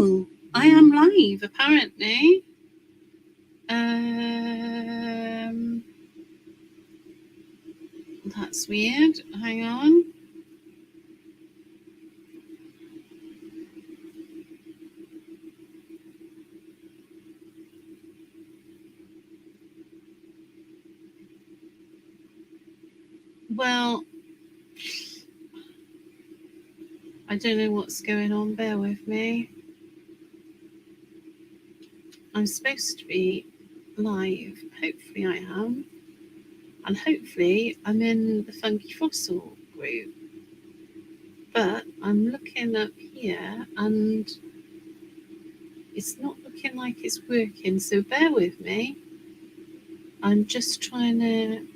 Oh, I am live apparently. That's weird. Hang on. Well, I don't know what's going on. Bear with me. I'm supposed to be live. Hopefully I am. And hopefully I'm in the Funky Fossil group. But I'm looking up here and it's not looking like it's working. So bear with me. I'm just trying to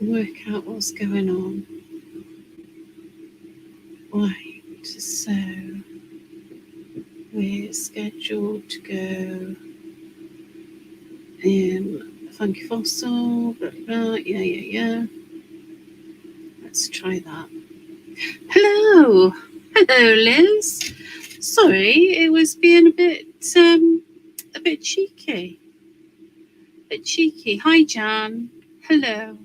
work out what's going on. Right, so we're scheduled to go in Funky Fossil, blah, blah, yeah. Let's try that. Hello, Liz. Sorry, it was being a bit cheeky. Hi, Jan. Hello.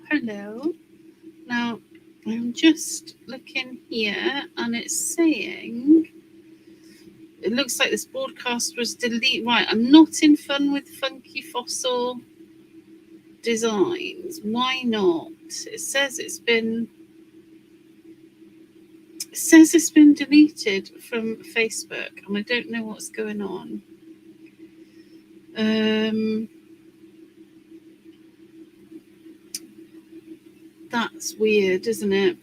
Now, I'm just looking here, and it's saying it looks like this broadcast was deleted. Right, I'm not in Fun with Funky Fossil Designs. Why not? It says it's been deleted from Facebook, and I don't know what's going on. That's weird, isn't it?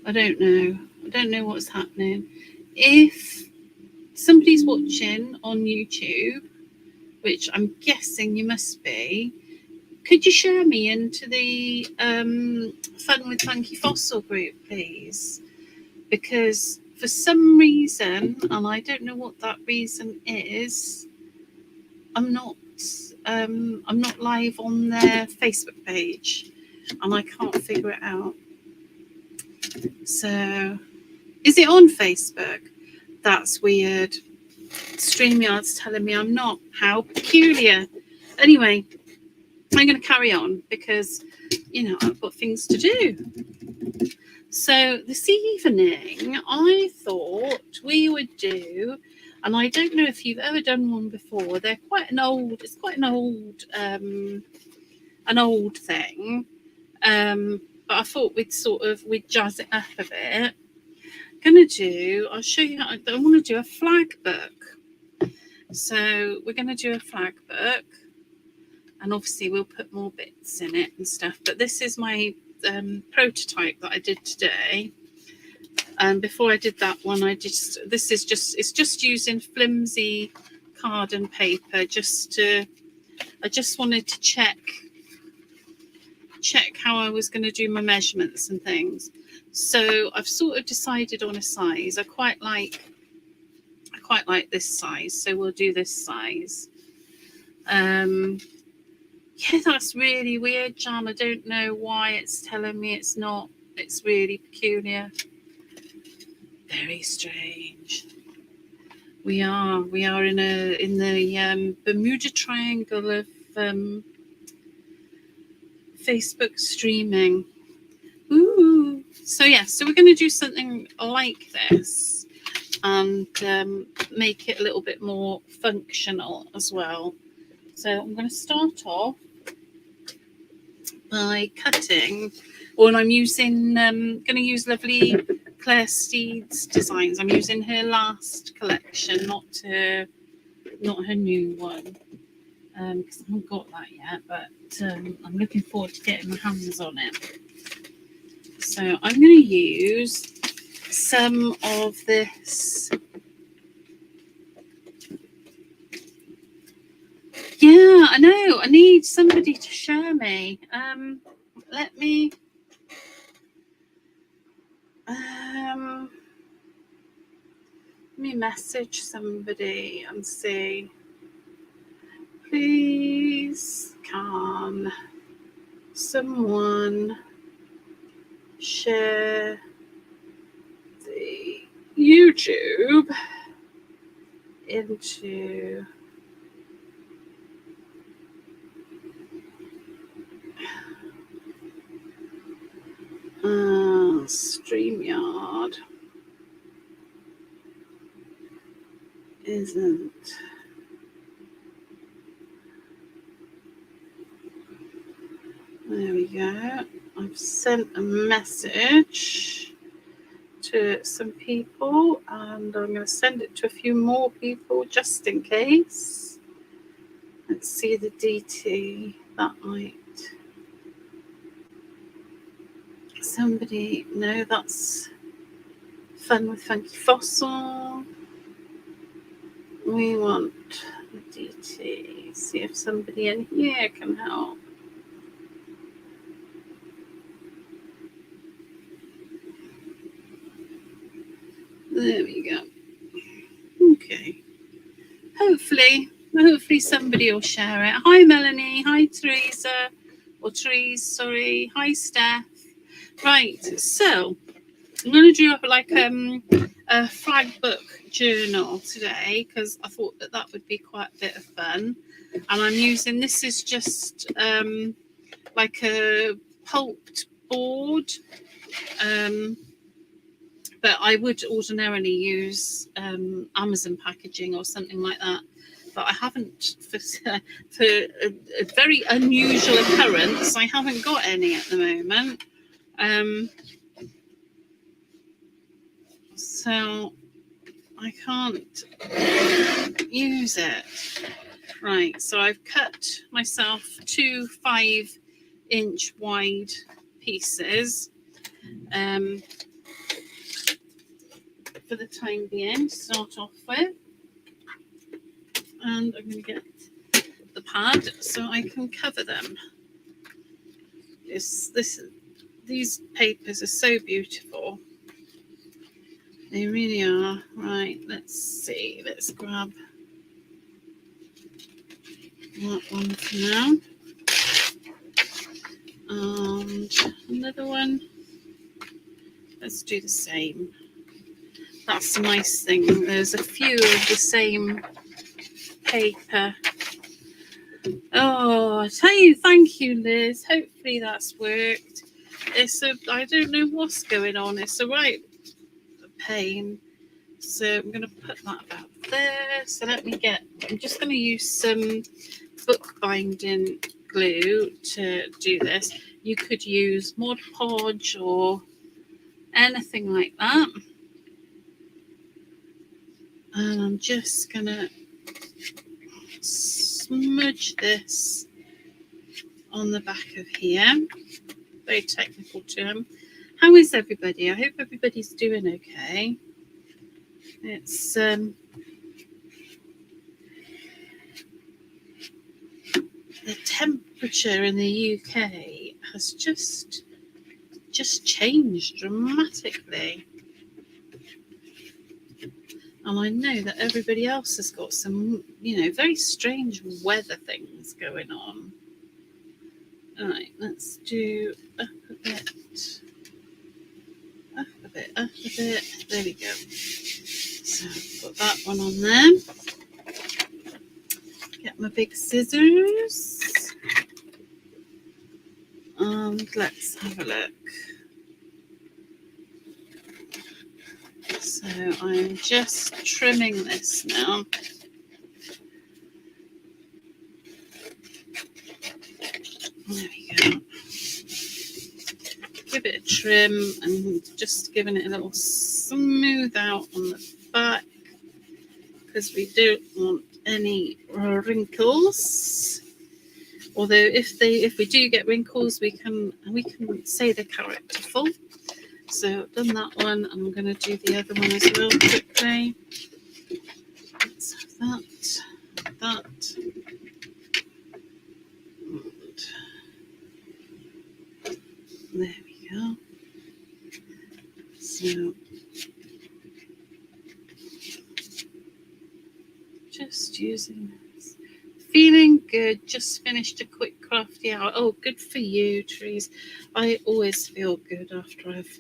I don't know what's happening. If somebody's watching on YouTube, which I'm guessing you must be, could you share me into the Fun with Funky Fossil group, please? Because for some reason, and I don't know what that reason is, I'm not live on their Facebook page, and I can't figure it out. So, is it on Facebook? That's weird. StreamYard's telling me I'm not. How peculiar. Anyway, I'm going to carry on because, I've got things to do. So this evening, I thought we would do, and I don't know if you've ever done one before. It's quite an old thing. But I thought we'd jazz it up a bit. I'll show you how I want to do a flag book. So we're going to do a flag book, and obviously we'll put more bits in it and stuff. But this is my prototype that I did today. And before I did that one, it's just using flimsy card and paper. I just wanted to check how I was going to do my measurements and things. So I've sort of decided on a size. I quite like this size, so we'll do this size. Yeah, that's really weird, Jan. I don't know why it's telling me it's not. It's really peculiar. Very strange. We are in the Bermuda Triangle of Facebook streaming. Ooh. So we're going to do something like this and make it a little bit more functional as well. So I'm going to start off by cutting, and I'm using going to use lovely Claire Steed's designs. I'm using her last collection, not her new one, because I haven't got that yet, but I'm looking forward to getting my hands on it. So I'm going to use some of this. Yeah, I know. I need somebody to share me. Let me message somebody and see. Please can someone share the YouTube into StreamYard isn't there we go. I've sent a message to some people and I'm going to send it to a few more people just in case. Let's see the DT that might somebody. No, that's Fun with Funky Fossil. We want the DT. See if somebody in here can help. There we go. Okay. Hopefully somebody will share it. Hi Melanie. Hi Teresa. Or Therese, sorry. Hi Steph. Right, so I'm going to do like a flag book journal today because I thought that would be quite a bit of fun. And I'm using, this is just like a pulped board. But I would ordinarily use Amazon packaging or something like that. But I haven't, for a very unusual occurrence, I haven't got any at the moment. So I can't use it. Right, so I've cut myself 2 5-inch wide pieces. For the time being, to start off with. And I'm going to get the pad so I can cover them. These papers are so beautiful. They really are. Right, let's see. Let's grab that one for now. And another one. Let's do the same. That's the nice thing. There's a few of the same paper. Oh, I tell you, thank you, Liz. Hopefully that's worked. I don't know what's going on. It's a right pain. So I'm going to put that about there. So I'm just going to use some bookbinding glue to do this. You could use Mod Podge or anything like that. And I'm just going to smudge this on the back of here. Very technical term. How is everybody? I hope everybody's doing okay. It's the temperature in the UK has just changed dramatically. And I know that everybody else has got some, very strange weather things going on. All right, let's do up a bit, up a bit, up a bit. There we go. So put that one on there. Get my big scissors. And let's have a look. So I'm just trimming this now. There we go. Give it a trim and just giving it a little smooth out on the back because we don't want any wrinkles. Although if we do get wrinkles, we can say they're characterful. So I've done that one. I'm going to do the other one as well quickly. Let's have that. And there we go. So just using this Feeling good. Just finished a quick crafty hour. Oh, good for you, Trees. I always feel good after I've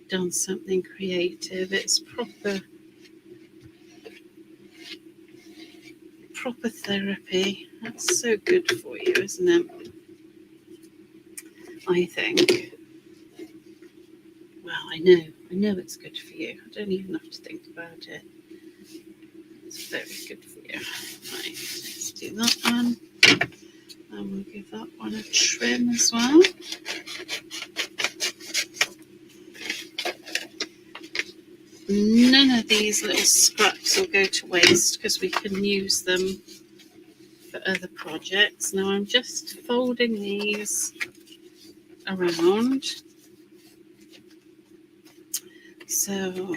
done something creative. It's proper therapy. That's so good for you, isn't it? I think. Well, I know it's good for you. I don't even have to think about it. It's very good for you. Right, let's do that one. And we'll give that one a trim as well. None of these little scraps will go to waste because we can use them for other projects. Now I'm just folding these around. So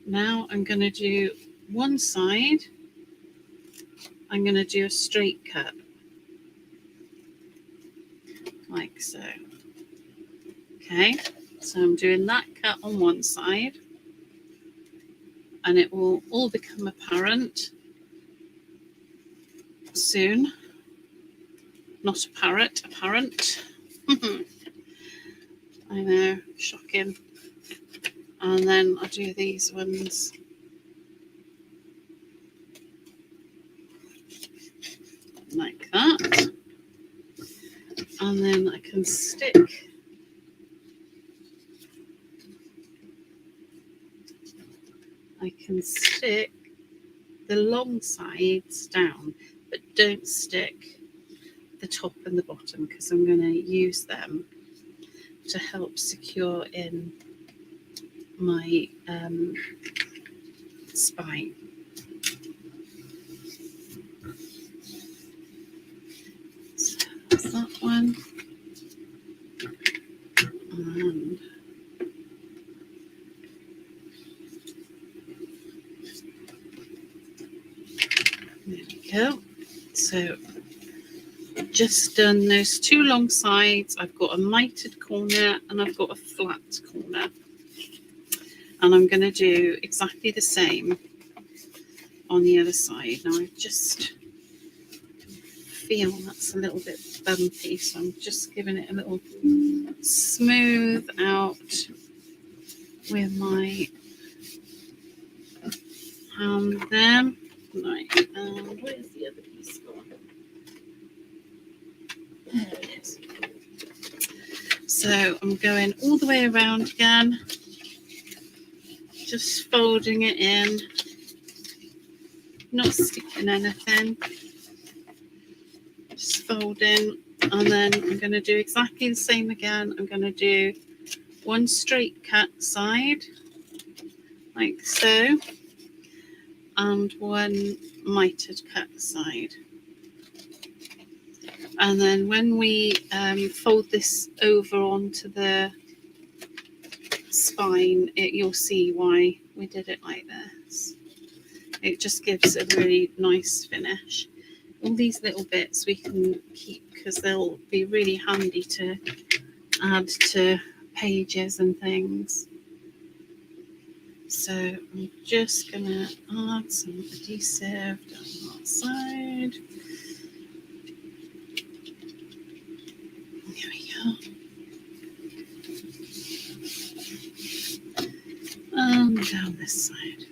now I'm going to do one side. I'm going to do a straight cut, like so. Okay, so I'm doing that cut on one side, and it will all become apparent soon. Not a parrot, apparent. I know, shocking. And then I do these ones. Like that. And then I can stick the long sides down, but don't stick the top and the bottom because I'm going to use them to help secure in my spine. So that's that one. And there we go. So just done those two long sides. I've got a mitered corner and I've got a flat corner. And I'm going to do exactly the same on the other side. Now I just feel that's a little bit bumpy, so I'm just giving it a little smooth out with my hand there. Right, and where's the other piece gone? There it is. So I'm going all the way around again, just folding it in, not sticking anything, just folding, and then I'm going to do exactly the same again. I'm going to do one straight cut side, like so, and one mitered cut side. And then when we fold this over onto the spine, you'll see why we did it like this. It just gives a really nice finish. All these little bits we can keep because they'll be really handy to add to pages and things. So I'm just going to add some adhesive down that side. There we go. And down this side.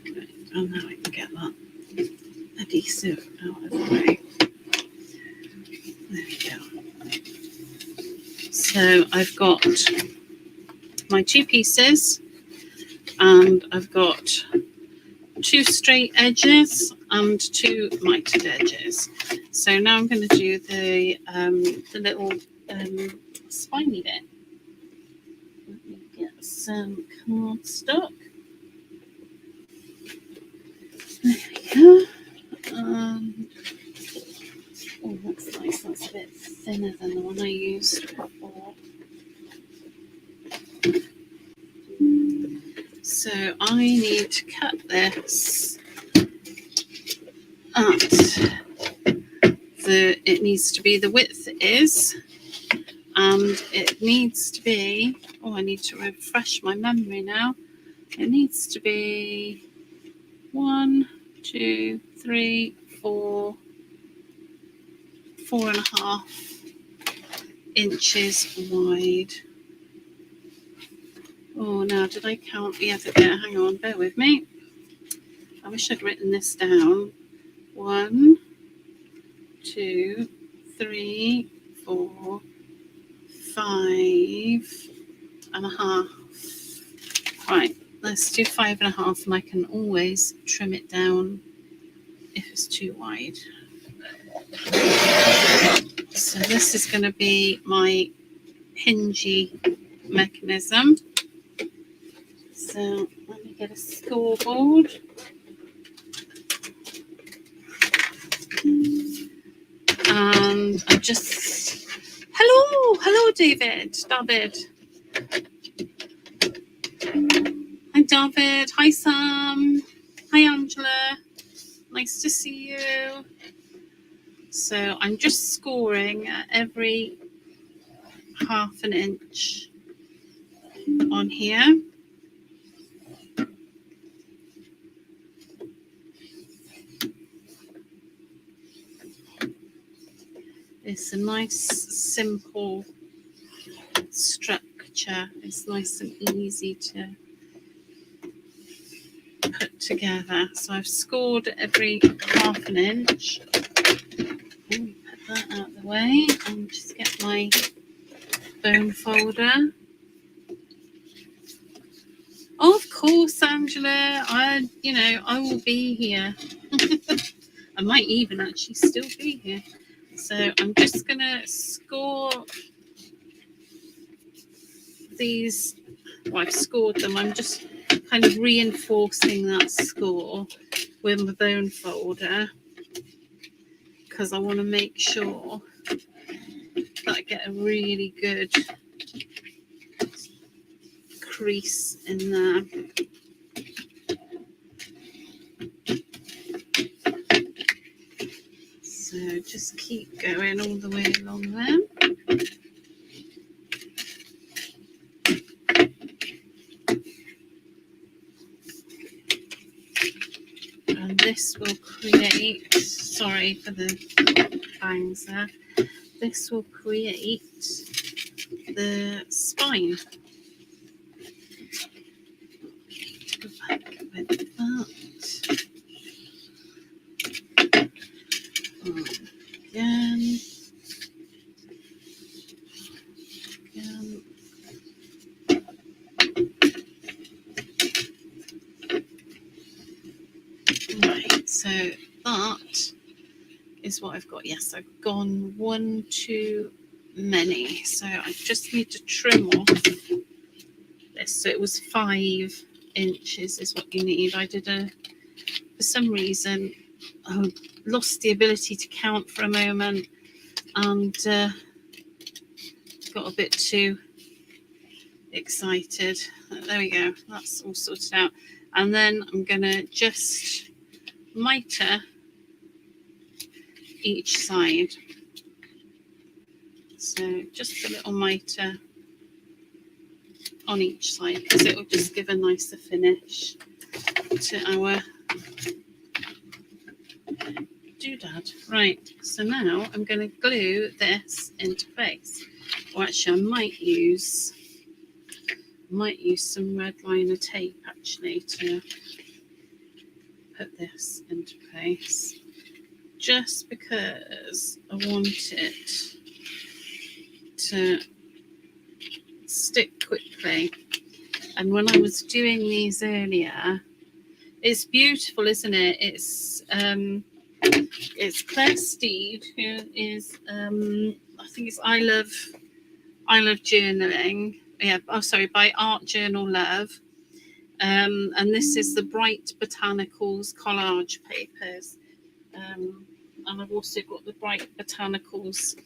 Good. And now I can get that adhesive out of the way. There we go. So I've got my two pieces, and I've got two straight edges and two mitered edges. So now I'm going to do the little spiny bit. Let me get some cardstock. There we go. Oh, that's nice. That's a bit thinner than the one I used before. So I need to cut this at it needs to be the width is, and it needs to be, oh, I need to refresh my memory now. It needs to be 1, 2, 3, 4, 4.5 inches wide. Oh, now did I count the other bit? Hang on, bear with me. I wish I'd written this down. 1, 2, 3, 4, 5.5. Right, let's do 5.5, and I can always trim it down if it's too wide. So this is going to be my hingy mechanism. So let me get a scoreboard. And I just, hello David. Hi David, hi Sam, hi Angela, nice to see you. So I'm just scoring at every 1/2 inch on here. It's a nice simple structure. It's nice and easy to put together. So I've scored every 1/2 inch. Let me put that out of the way and just get my bone folder. Oh, of course, Angela. I will be here. I might even actually still be here. So I'm just gonna score these. Well, I've scored them. I'm just kind of reinforcing that score with my bone folder because I want to make sure that I get a really good crease in there. So just keep going all the way along there. And this will create, sorry for the bangs there, this will create the spine. Go back with that. Again. Right, so that is what I've got. Yes, I've gone one too many. So I just need to trim off this. So it was 5 inches is what you need. I did for some reason, I lost the ability to count for a moment and got a bit too excited. There we go. That's all sorted out. And then I'm going to just miter each side. So just a little miter on each side because it will just give a nicer finish to our doodad. Right, so now I'm going to glue this into place. Or actually I might use some red liner tape actually to put this into place, just because I want it to stick quickly. And when I was doing these earlier, it's beautiful, isn't it? It's Claire Steed, who is I think it's I Love Journaling. Yeah, by Art Journal Love. And this is the Bright Botanicals collage papers. And I've also got the Bright Botanicals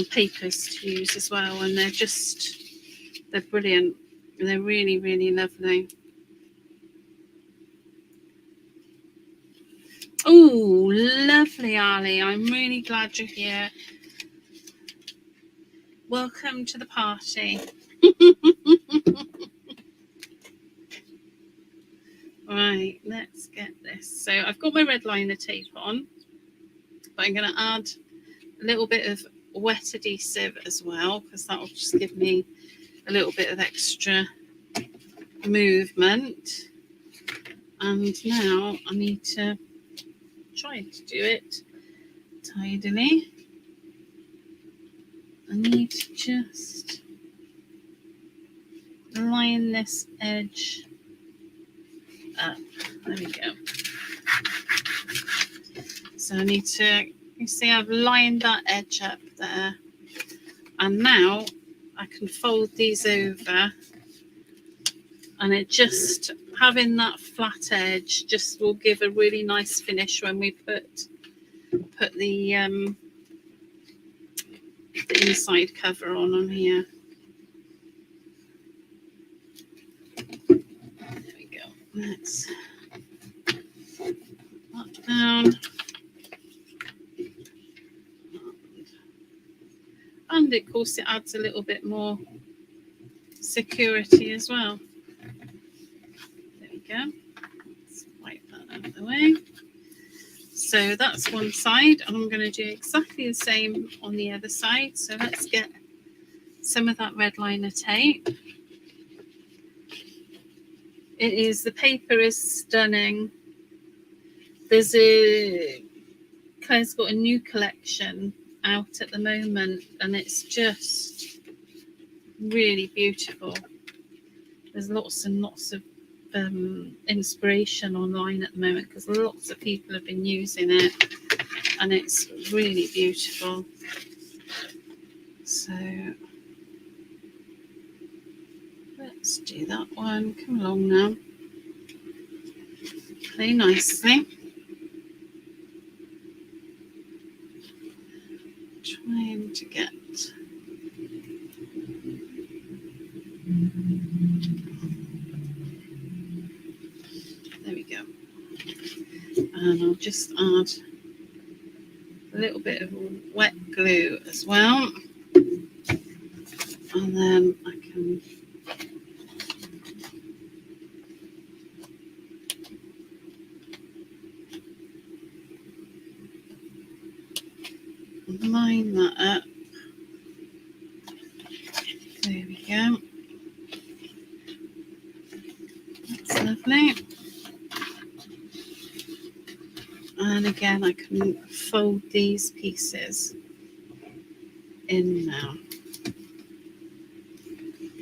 papers to use as well. And they're brilliant. They're really, really lovely. Oh, lovely, Ali. I'm really glad you're here. Welcome to the party. Right, let's get this. So I've got my red liner tape on, but I'm going to add a little bit of wet adhesive as well, because that will just give me a little bit of extra movement. And now I need to try to do it tidily. I need to just line this edge up. There we go. So I need to, you see I've lined that edge up there. And now I can fold these over, and it just, having that flat edge just will give a really nice finish when we put the inside cover on here. There we go. Let's put that down. And of course it adds a little bit more security as well. There we go. Let's wipe that out of the way. So that's one side, and I'm going to do exactly the same on the other side. So let's get some of that red liner tape. It is, the paper is stunning. There's Claire's got a new collection out at the moment, and it's just really beautiful. There's lots and lots of inspiration online at the moment, because lots of people have been using it, and it's really beautiful. So let's do that one. Come along now. Play nicely. Trying to get there we go. And I'll just add a little bit of wet glue as well, and then I can line that up. There we go. That's lovely. And again, I can fold these pieces in now.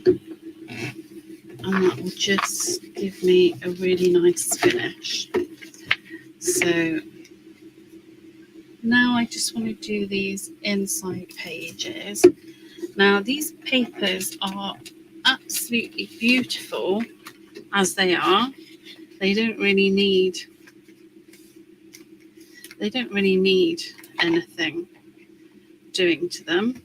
And that will just give me a really nice finish. So now I just want to do these inside pages. Now these papers are absolutely beautiful as they are. They don't really need anything doing to them.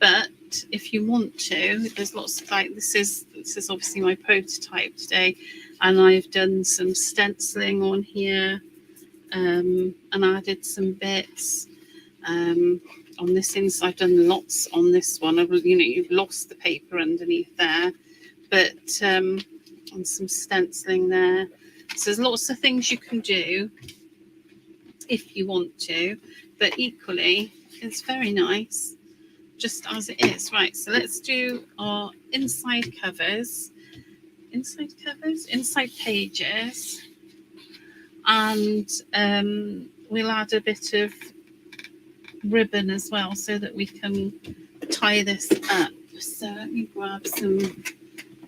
But if you want to, there's lots of, like, this is obviously my prototype today, and I've done some stenciling on here, and added some bits on this inside. I've done lots on this one. You've lost the paper underneath there, but and some stenciling there. So there's lots of things you can do if you want to, but equally it's very nice just as it is. Right, so let's do our inside pages, and we'll add a bit of ribbon as well so that we can tie this up. So let me grab some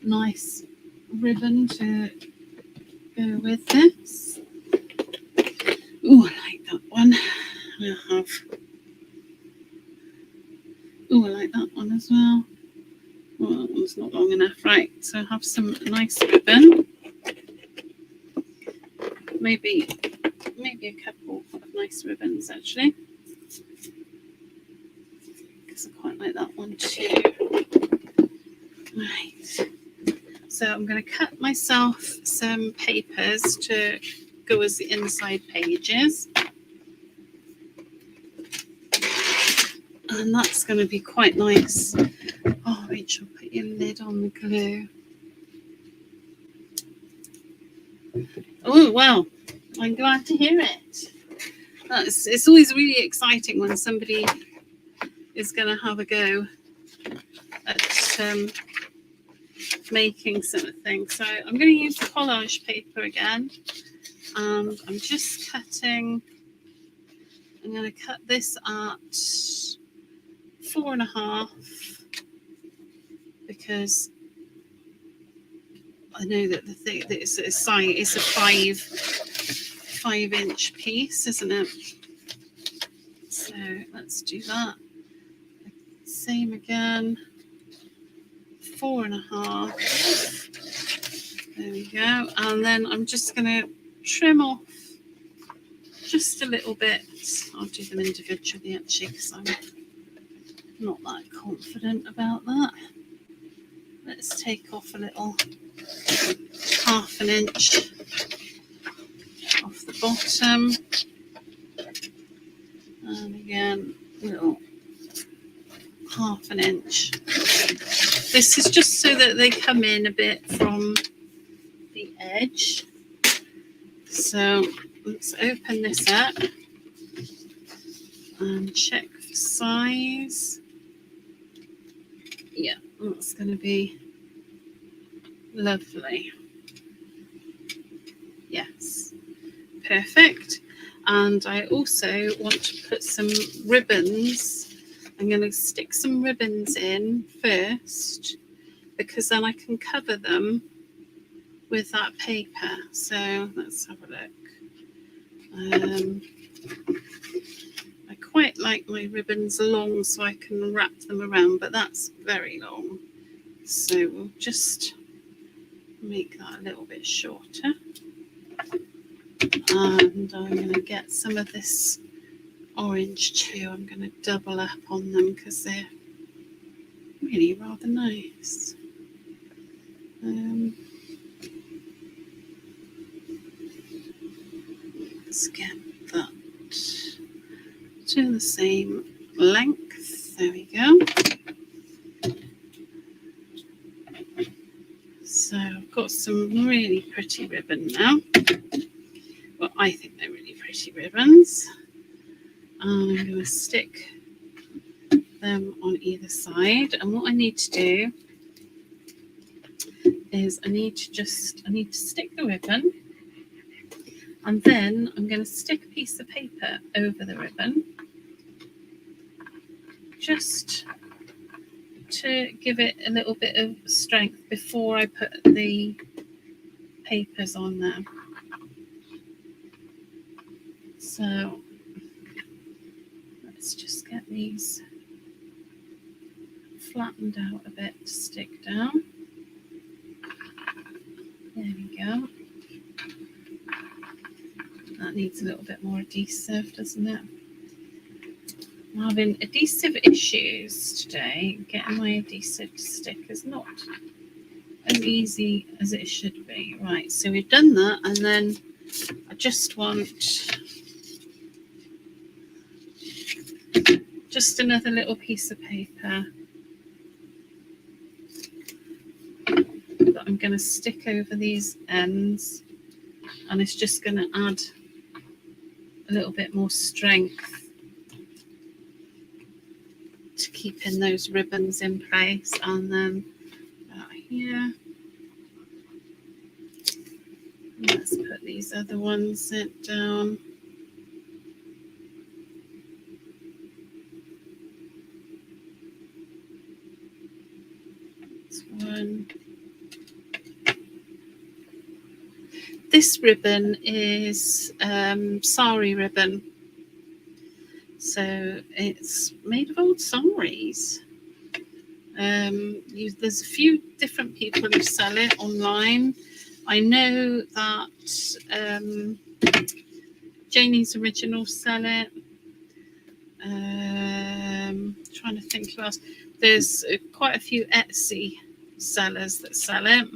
nice ribbon to go with this. Oh, I like that one. I like that one as well. Well, that one's not long enough. Right, so I have some nice ribbon. Maybe a couple of nice ribbons actually, because I quite like that one too. Right, so I'm going to cut myself some papers to go as the inside pages. And that's going to be quite nice. Oh, Rachel, put your lid on the glue. Oh, well, I'm glad to hear it. It's always really exciting when somebody is going to have a go at making something. So I'm going to use the collage paper again, and I'm just cutting. I'm going to cut this at 4.5 because I know that the thing that it's a 5-inch piece, isn't it? So let's do that. Same again. 4.5. There we go. And then I'm just going to trim off just a little bit. I'll do them individually actually because I'm not that confident about that. Let's take off a little 1/2 inch off the bottom. And again, a little 1/2 inch. This is just so that they come in a bit from the edge. So let's open this up and check for size. Yeah, that's going to be lovely. Yes, perfect. And I also want to put some ribbons. I'm going to stick some ribbons in first because then I can cover them with that paper. So let's have a look. I quite like my ribbons long so I can wrap them around, but that's very long. So we'll just make that a little bit shorter. And I'm going to get some of this orange too. I'm going to double up on them because they're really rather nice. Let's get that to the same length. There we go. So I've got some really pretty ribbon now. Well, I think they're really pretty ribbons. And I'm going to stick them on either side. And what I need to do is I need to stick the ribbon, and then I'm going to stick a piece of paper over the ribbon just to give it a little bit of strength before I put the papers on there. So let's just get these flattened out a bit to stick down. There we go. That needs a little bit more adhesive, doesn't it? I'm having adhesive issues today. Getting my adhesive to stick is not as easy as it should be. Right, so we've done that, and then I just want just another little piece of paper that I'm going to stick over these ends, and it's just going to add a little bit more strength to keeping those ribbons in place. And then here, let's put these other ones down. This one. This ribbon is sari ribbon. So it's made of old saris. There's a few different people who sell it online. I know that Janie's Originals sell it. Trying to think who else. There's quite a few Etsy sellers that sell it.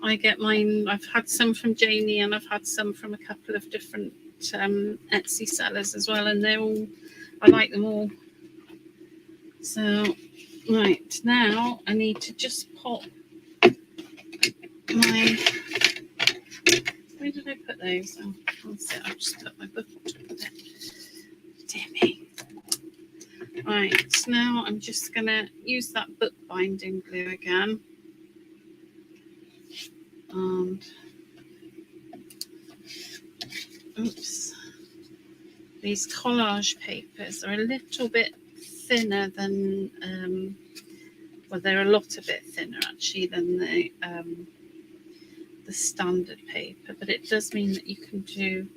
I get mine. I've had some from Janie, and I've had some from a couple of different Etsy sellers as well, and I like them all. So right, now I need to just pop my, where did I put those? Oh, that's it, I've just put my book on top of it. Dear me. Right, so now I'm just going to use that book binding glue again. And, oops, these collage papers are a little bit thinner than, well, they're a lot a bit thinner actually than the standard paper, but it does mean that you can do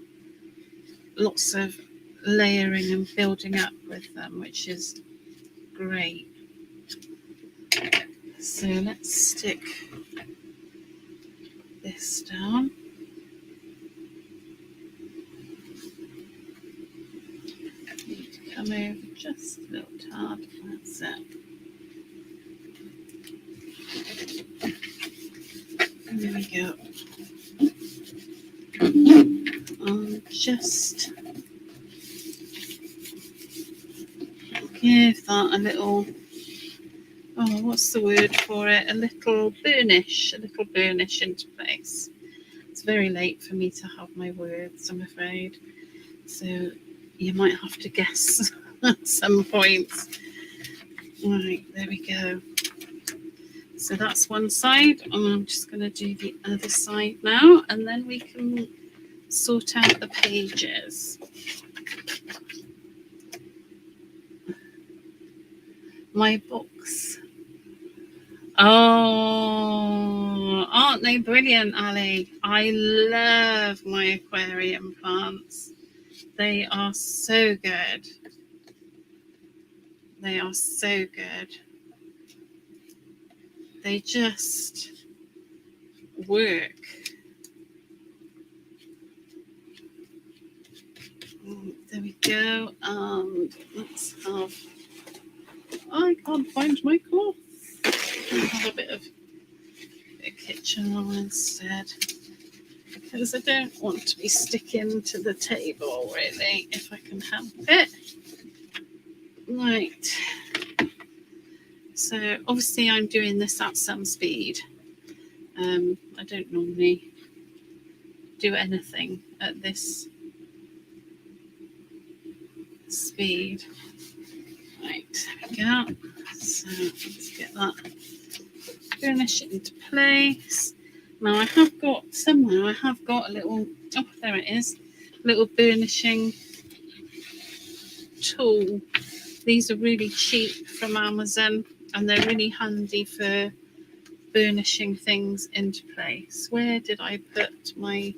lots of layering and building up with them, which is great. So let's stick this down. Need to come over just a little tad. That's it. And there we go. Just give that a little, oh, what's the word for it? A little burnish into place. It's very late for me to have my words, I'm afraid. So you might have to guess at some points. Right, there we go. So that's one side, and I'm just going to do the other side now, and then we can sort out the pages. My books. Oh, aren't they brilliant, Ali? I love my aquarium plants. They are so good. They are so good. They just work. There we go. And let's have, I can't find my cloth. I'll have a bit of kitchen roll instead, because I don't want to be sticking to the table really, if I can help it. Right. So obviously I'm doing this at some speed. I don't normally do anything at this speed. Right, there we go. So let's get that, burnish it into place. Now I have got a little, oh, there it is, little burnishing tool. These are really cheap from Amazon, and they're really handy for burnishing things into place. Where did I put my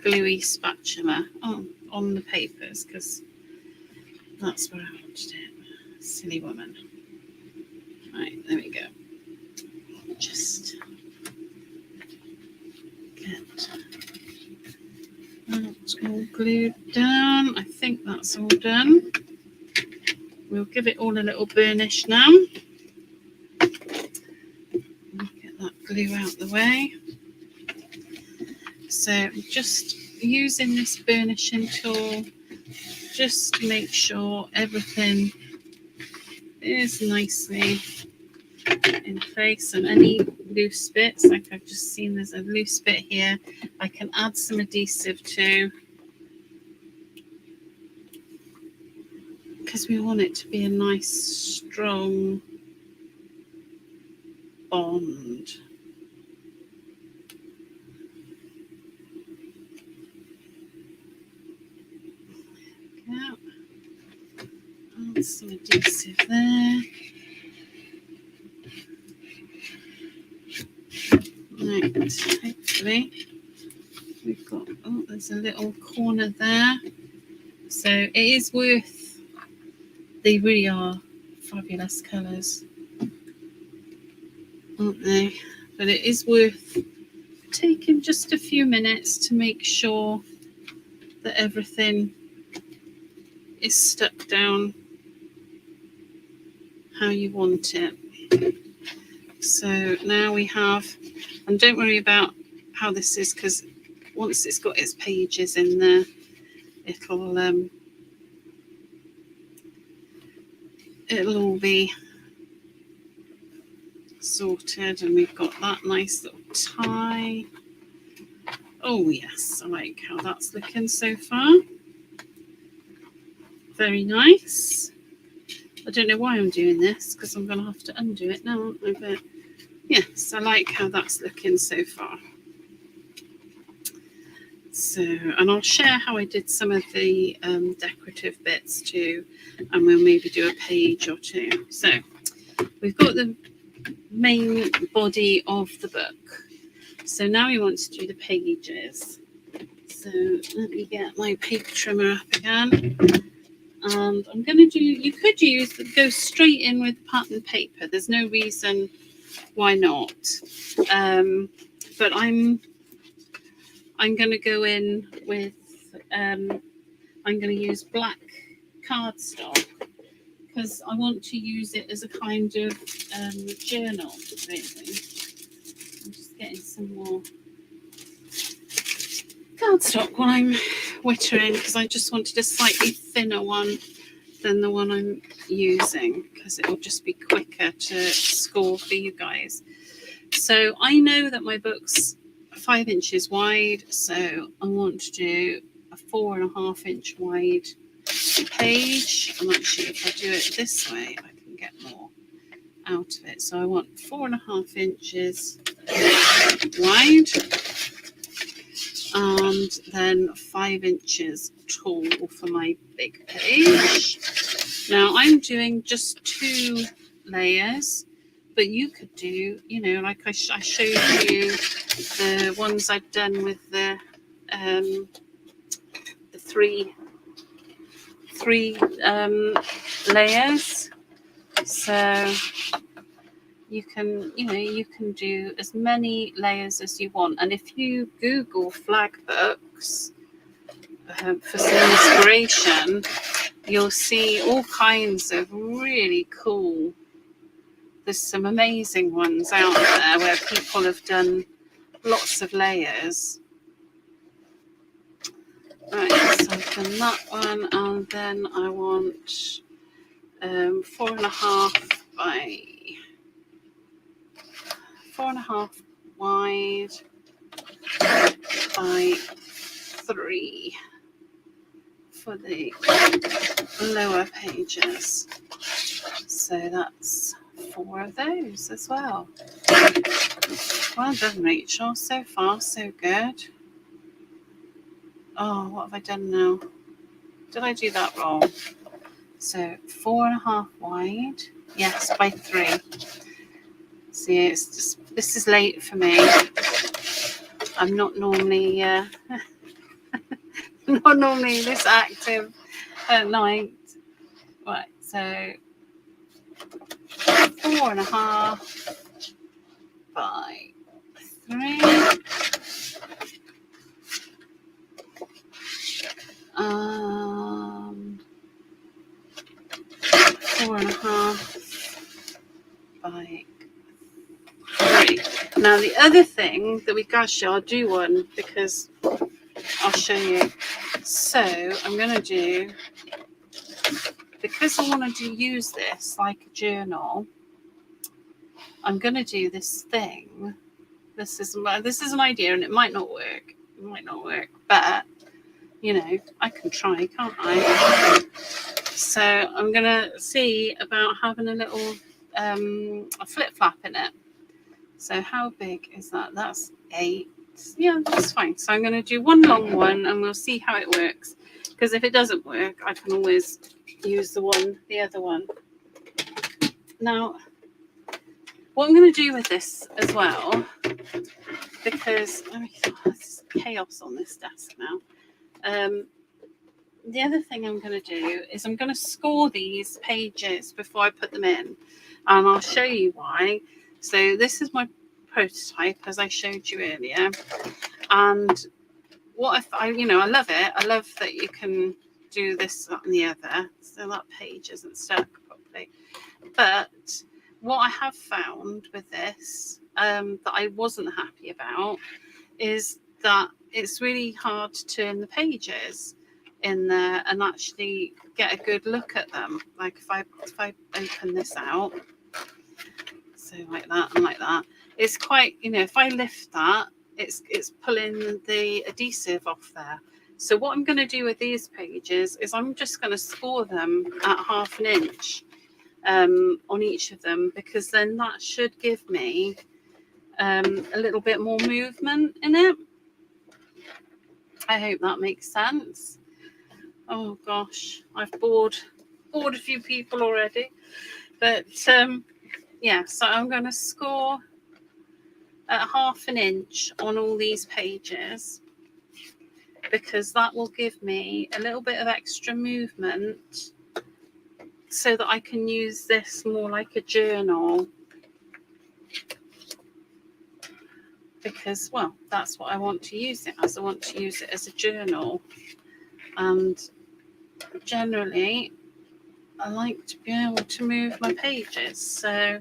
gluey spatula? Oh, on the papers, because that's where I wanted it. Silly woman. Right, there we go. Just get that all glued down. I think that's all done. We'll give it all a little burnish now. Get that glue out the way. So just using this burnishing tool just to make sure everything is nicely in place, and any loose bits, like I've just seen there's a loose bit here, I can add some adhesive to, because we want it to be a nice strong bond. Yeah, add some adhesive there. Right, hopefully we've got, oh, there's a little corner there. So it is worth, they really are fabulous colours, aren't they? But it is worth taking just a few minutes to make sure that everything is stuck down how you want it. So now we have, and don't worry about how this is, because once it's got its pages in there, it'll all be sorted, and we've got that nice little tie. Oh yes, I like how that's looking so far. Very nice. I don't know why I'm doing this, because I'm going to have to undo it now, aren't I? But yes, I like how that's looking so far. So, and I'll share how I did some of the decorative bits too, and we'll maybe do a page or two. So we've got the main body of the book. So now we want to do the pages. So let me get my paper trimmer up again. And I'm going to do, you could go straight in with pattern paper. There's no reason why not. But I'm going to go in with, I'm going to use black cardstock, because I want to use it as a kind of journal, really. I'm just getting some more cardstock while I'm whittering, because I just wanted a slightly thinner one than the one I'm using, because it will just be quicker to score for you guys. So I know that my book's 5 inches wide, so I want to do a 4.5 inch wide page. And actually, if I do it this way, I can get more out of it. So I want 4.5 inches wide, and then 5 inches tall for my big page. Now I'm doing just 2 layers, but you could do, like I showed you the ones I've done with the three layers. So you can do as many layers as you want. And if you Google flag books for some inspiration, you'll see all kinds of really cool, there's some amazing ones out there where people have done lots of layers. Right, so I've done that one, and then I want 4.5 by 4.5 wide by 3 for the lower pages. So that's 4 of those as well. Well done, Rachel. So far, so good. Oh, what have I done now? Did I do that wrong? So 4.5 wide. Yes, by 3. See, it's just, this is late for me. I'm not normally not normally this active at night. Right, so 4.5 by 3. 4.5 by 3. Now the other thing that we got, I'll do one because I'll show you. So I'm going to do, because I want to use this like a journal, I'm going to do this thing. This is an idea, and it might not work. But I can try, can't I? So I'm going to see about having a little a flip flap in it. So how big is that? That's 8. Yeah, that's fine. So I'm going to do one long one, and we'll see how it works. Because if it doesn't work, I can always use the other one. Now, what I'm going to do with this as well, because there's chaos on this desk now. The other thing I'm going to do is I'm going to score these pages before I put them in, and I'll show you why. So this is my prototype, as I showed you earlier, and what if I love it. I love that you can do this, that, and the other, so that page isn't stuck properly. But what I have found with this that I wasn't happy about is that it's really hard to turn the pages. in there and actually get a good look at them. Like if I open this out, so like that and like that, it's quite, you know, if I lift that, it's pulling the adhesive off there. So what I'm going to do with these pages is I'm just going to score them at 1/2 inch on each of them, because then that should give me a little bit more movement in it. I hope that makes sense. Oh gosh, I've bored a few people already, but yeah, so I'm going to score at 1/2 inch on all these pages, because that will give me a little bit of extra movement so that I can use this more like a journal, because, well, that's what I want to use it as. I want to use it as a journal, and generally I like to be able to move my pages. So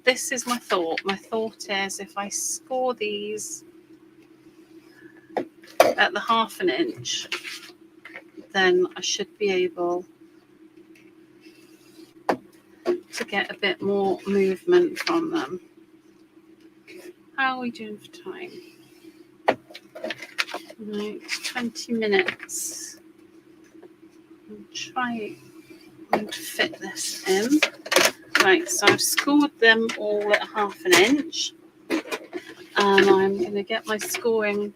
this is my thought. My thought is, if I score these at the 1/2 inch, then I should be able to get a bit more movement from them. How are we doing for time? Right, 20 minutes. I'll try and fit this in. Right, so I've scored them all at 1/2 inch, and I'm going to get my scoring,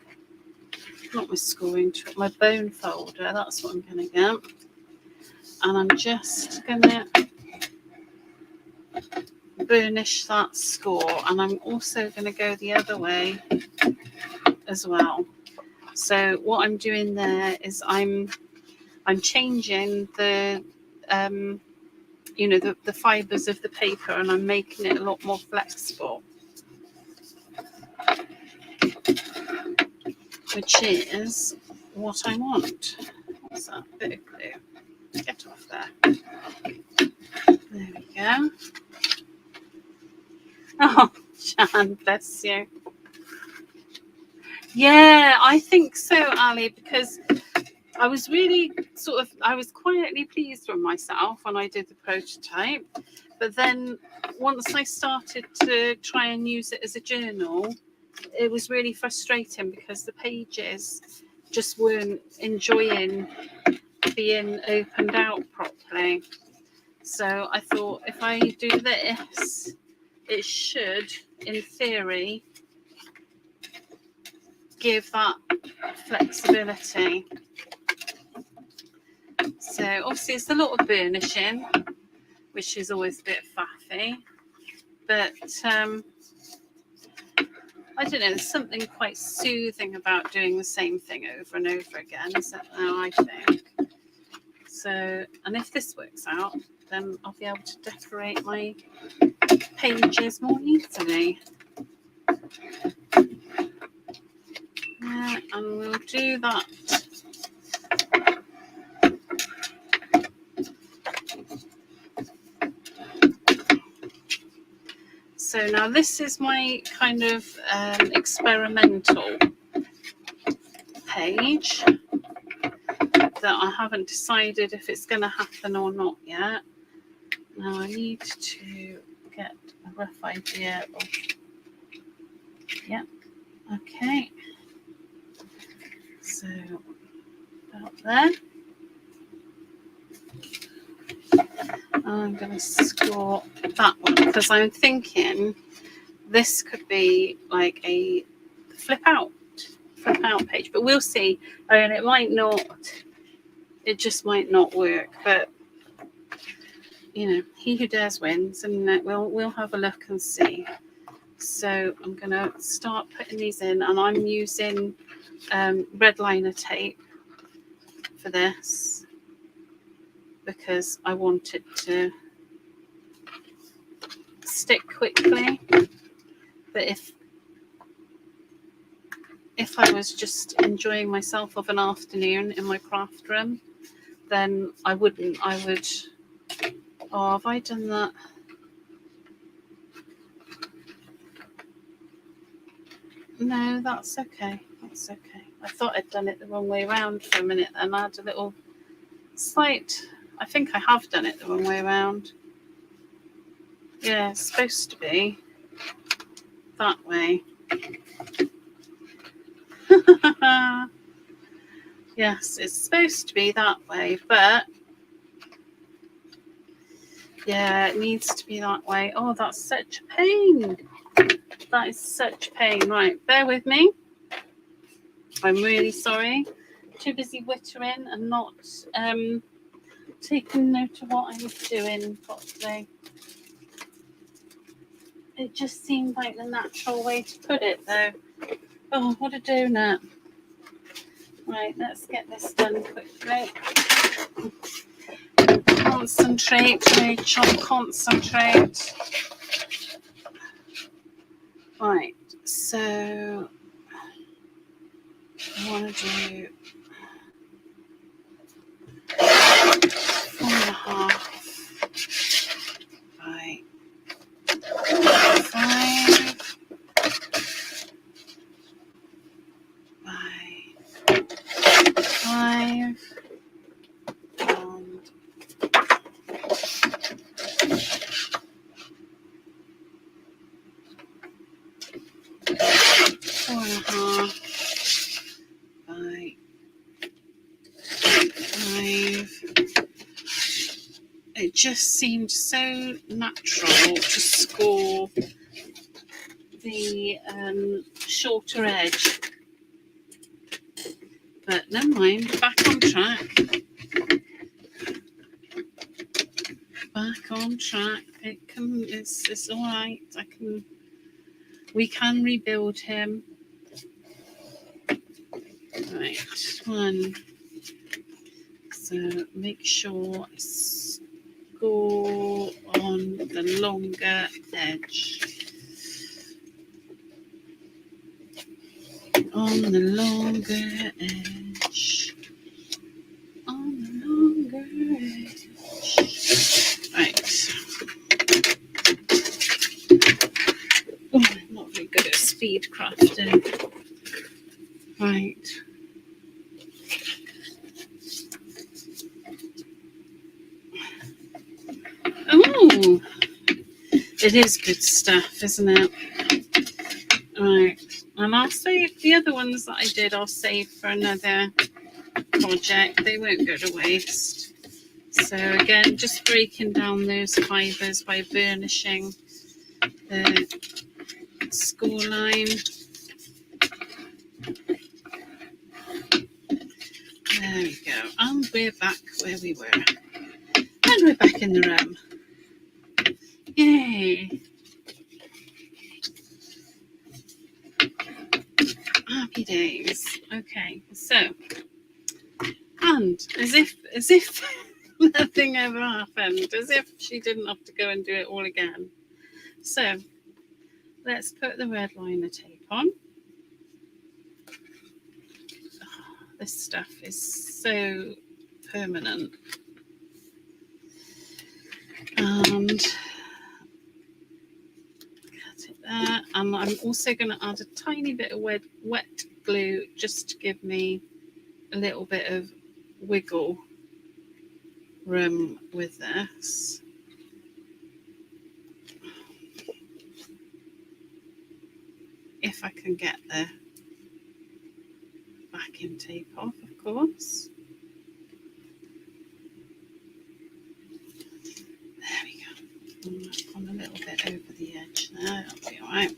not my scoring, my bone folder, that's what I'm going to get. And I'm just going to burnish that score, and I'm also going to go the other way as well. So what I'm doing there is I'm changing the you know, the fibers of the paper, and I'm making it a lot more flexible, which is what I want. What's that bit of glue? Get off there. There we go. Oh, Jan, bless you. Yeah, I think so, Ali, because I was really I was quietly pleased with myself when I did the prototype. But then once I started to try and use it as a journal, it was really frustrating because the pages just weren't enjoying being opened out properly. So I thought, if I do this, it should, in theory, give that flexibility. So obviously it's a lot of burnishing, which is always a bit faffy, but I don't know, there's something quite soothing about doing the same thing over and over again, isn't there, I think. So, and if this works out, then I'll be able to decorate my pages more easily. Yeah, and we'll do that. So now this is my kind of experimental page that I haven't decided if it's going to happen or not yet. Now I need to get a rough idea of, yeah, okay. So about there. I'm going to score that one because I'm thinking this could be like a flip out page, but we'll see. I mean, it might not, it just might not work, but you know, he who dares wins, and we'll have a look and see. So I'm going to start putting these in, and I'm using red liner tape for this because I want it to stick quickly. But if I was just enjoying myself of an afternoon in my craft room, then I wouldn't. I would. Oh, have I done that? No, that's okay. That's okay. I thought I'd done it the wrong way around for a minute, and I had a little slight. I think I have done it the wrong way around. Yeah, it's supposed to be that way. Yes, it's supposed to be that way, but yeah, it needs to be that way. Oh, that's such a pain. That is such a pain. Right, bear with me. I'm really sorry. Too busy wittering and not taking note of what I was doing properly. It just seemed like the natural way to put it, though. Oh, what a donut. Right, let's get this done quickly. Concentrate, Rachel, concentrate. Right, so I want to do 4.5 by 5 by 5 and 4.5 by 5. It just seemed so natural to score the shorter edge. But never mind, back on track. Back on track. It's all right. We can rebuild him. Right, one. So make sure I score on the longer edge. On the longer edge. On the longer edge. Right. Oh, I'm not very good at speed crafting. Right. Oh, it is good stuff, isn't it? Right. And I'll save the other ones that I did, I'll save for another project. They won't go to waste. So again, just breaking down those fibres by burnishing the score line. There we go. And we're back where we were. And we're back in the room. Yay. Happy days. Okay, so, and as if nothing ever happened, as if she didn't have to go and do it all again. So let's put the red liner tape on. Oh, this stuff is so permanent. And cut it there. And I'm also going to add a tiny bit of wet glue just to give me a little bit of wiggle room with this. If I can get the backing tape off, of course. There we go. On a little bit over the edge there. That'll be all right.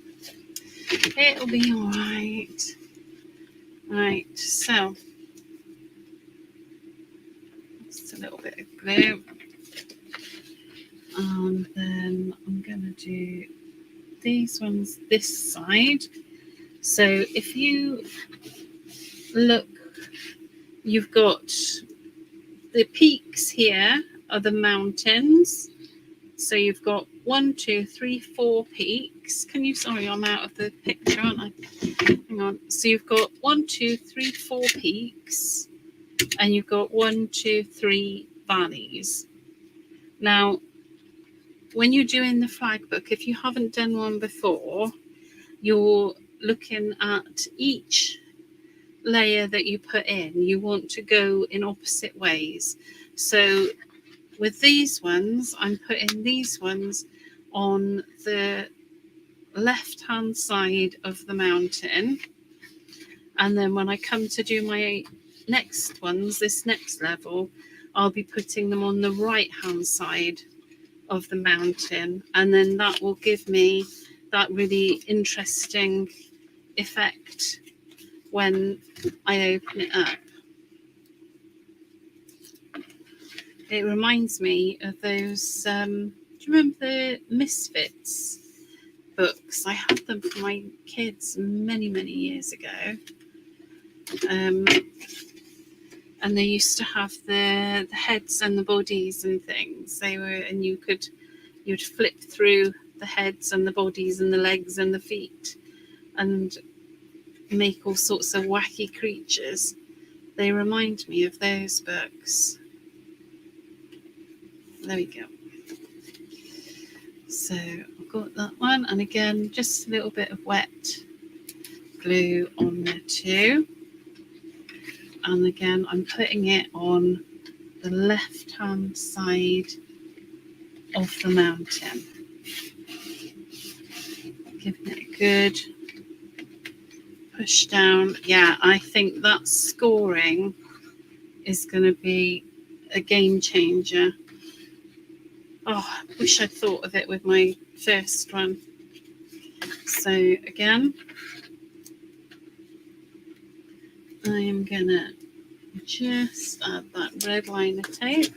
It'll be all right. Right, so just a little bit of glue. And then I'm going to do these ones this side. So if you look, you've got the peaks here are the mountains. So you've got 1, 2, 3, 4 peaks. Sorry, I'm out of the picture, aren't I? Hang on. So you've got 1, 2, 3, 4 peaks, and you've got 1, 2, 3 valleys. Now, when you're doing the flag book, if you haven't done one before, you're looking at each layer that you put in, you want to go in opposite ways. So with these ones, I'm putting these ones on the left hand side of the mountain, and then when I come to do my next ones, this next level, I'll be putting them on the right hand side of the mountain, and then that will give me that really interesting effect when I open it up. It reminds me of those, do you remember the Misfits books? I had them for my kids many, many years ago. And they used to have the heads and the bodies and things. And you'd flip through the heads and the bodies and the legs and the feet and make all sorts of wacky creatures. They remind me of those books. There we go. So I've got that one, and again, just a little bit of wet glue on there too. And again, I'm putting it on the left hand side of the mountain. Giving it a good push down. Yeah, I think that scoring is going to be a game changer. Oh, I wish I'd thought of it with my first one. So again, I am going to just add that red liner tape.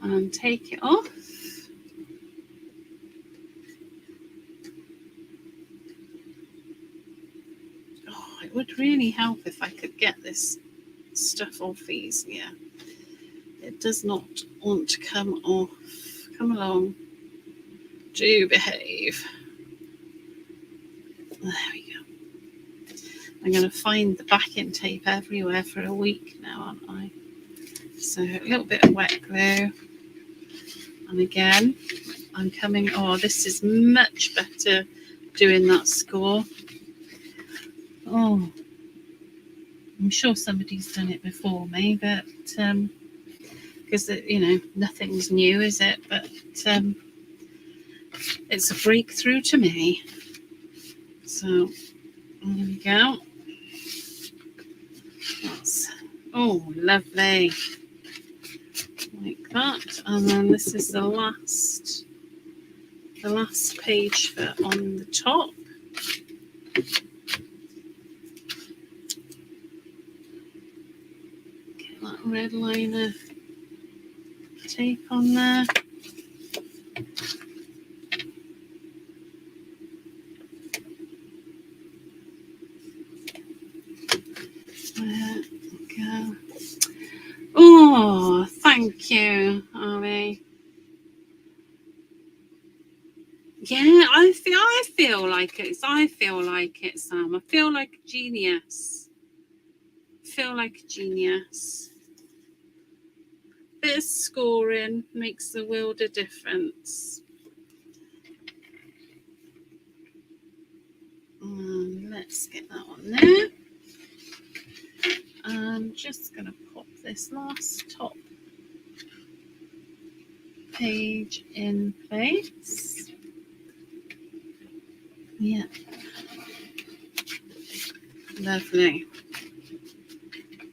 And take it off. Oh, it would really help if I could get this stuff off easier. It does not want to come off. Come along. Do behave. There we go. I'm going to find the backing tape everywhere for a week now, aren't I? So a little bit of wet glue. And again, I'm coming, oh, this is much better doing that score. Oh, I'm sure somebody's done it before me, but because, nothing's new, is it? But it's a breakthrough to me. So there we go. Oh, lovely. Like that. And then this is the last page for on the top. Get that red liner tape on there. There we go. Oh, thank you, Ari. Yeah, I feel like it, Sam. I feel like a genius. Bit of scoring makes the world a difference. Let's get that on there. I'm just going to pop this last top page in place. Yeah. Lovely.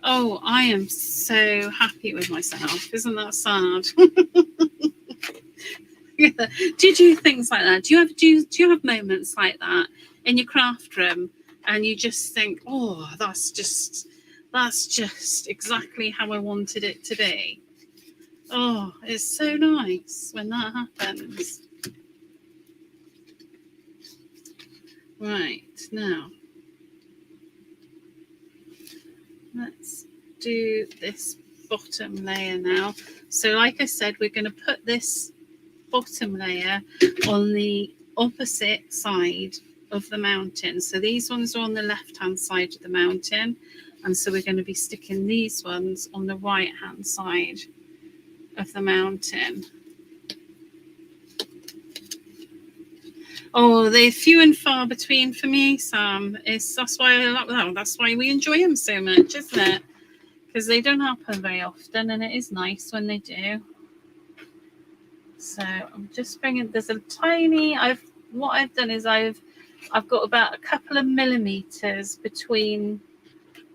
Oh, I am so happy with myself. Isn't that sad? Yeah. Do you do things like that? Do you have moments like that in your craft room, and you just think, oh, that's just exactly how I wanted it to be? Oh, it's so nice when that happens. Right, now let's do this bottom layer now. So like I said, we're going to put this bottom layer on the opposite side of the mountain. So these ones are on the left hand side of the mountain, and so we're going to be sticking these ones on the right hand side of the mountain. Oh, they're few and far between for me, Sam. That's why I like that. That's why we enjoy them so much, isn't it? Because they don't happen very often, and it is nice when they do. So I'm just bringing. There's a tiny. What I've done is I've got about a couple of millimeters between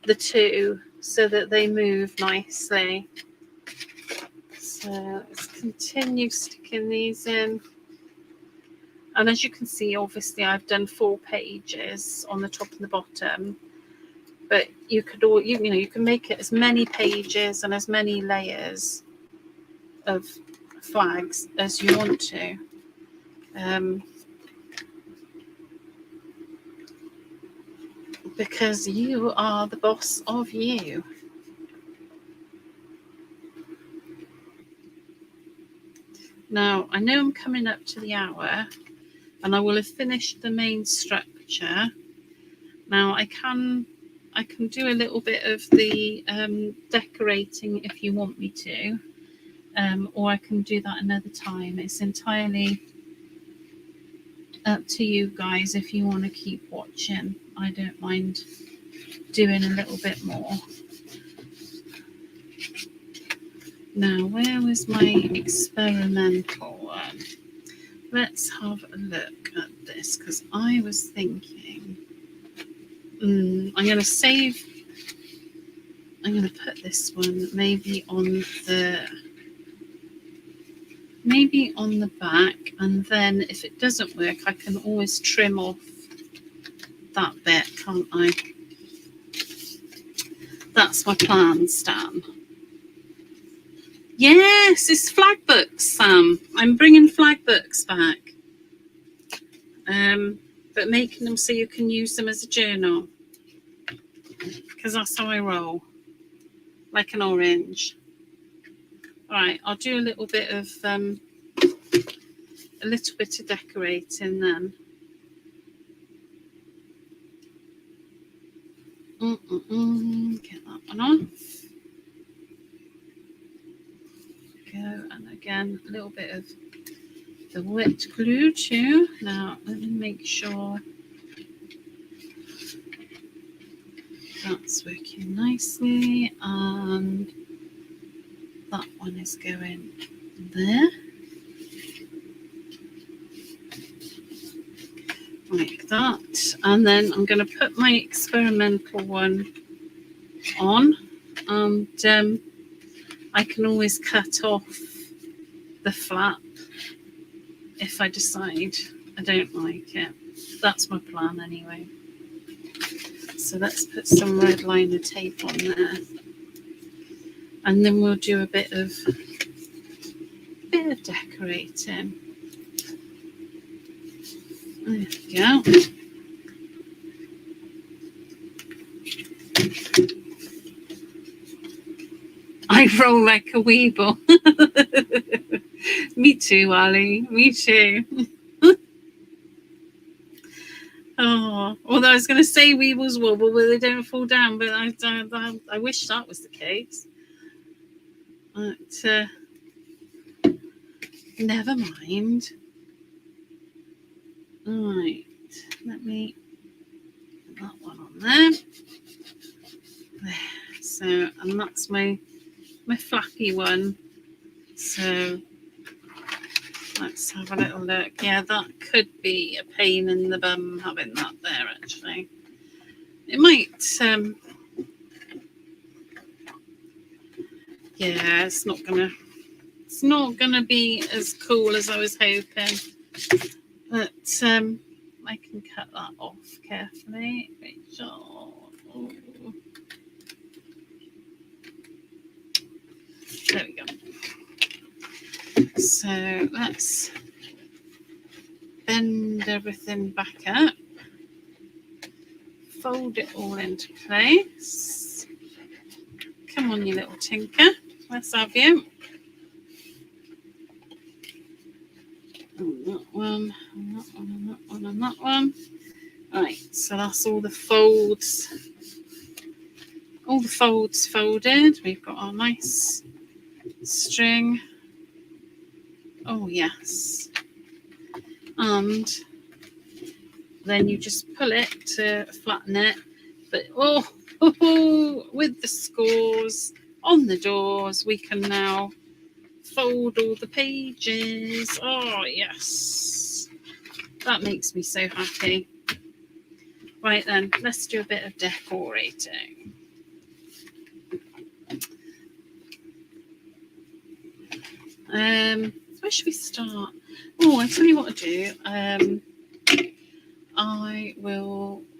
the two, so that they move nicely. So let's continue sticking these in. And as you can see, obviously I've done 4 pages on the top and the bottom, but you could you can make it as many pages and as many layers of flags as you want to. Because you are the boss of you. Now, I know I'm coming up to the hour, and I will have finished the main structure. Now, I can do a little bit of the decorating if you want me to, or I can do that another time. It's entirely up to you guys if you want to keep watching. I don't mind doing a little bit more. Now, where was my experimental one? Let's have a look at this, because I was thinking, I'm going to save, I'm going to put this one maybe on the back, and then if it doesn't work, I can always trim off that bit, can't I? That's my plan, Stan. Yes, it's flag books, Sam. I'm bringing flag books back. But making them so you can use them as a journal. Because that's how I roll. Like an orange. Alright, I'll do a little bit of decorating then. Get that one off. Go, and again, a little bit of the wet glue too. Now, let me make sure that's working nicely, and that one is going there. Like that. And then I'm going to put my experimental one on, and I can always cut off the flap if I decide I don't like it. That's my plan anyway. So let's put some red liner tape on there, and then we'll do a bit of decorating. There we go. I roll like a weeble. Me too, Ali. Me too. Oh, although I was going to say weebles wobble, but they don't fall down. But I wish that was the case. But never mind. All right, let me put that one on there. There. So, and that's my flappy one. So let's have a little look. Yeah, that could be a pain in the bum having that there, actually. It might, yeah, it's not gonna be as cool as I was hoping. But I can cut that off carefully. Oh. There we go. So let's bend everything back up. Fold it all into place. Come on, you little tinker. Let's have you. And that one, and that one, and that one, and that one. Right, so that's all the folds. All the folds folded. We've got our nice string. Oh, yes. And then you just pull it to flatten it. But with the scores on the doors, we can now fold all the pages. Oh, yes. That makes me so happy. Right then, let's do a bit of decorating. Where should we start? Oh, I tell you what to do.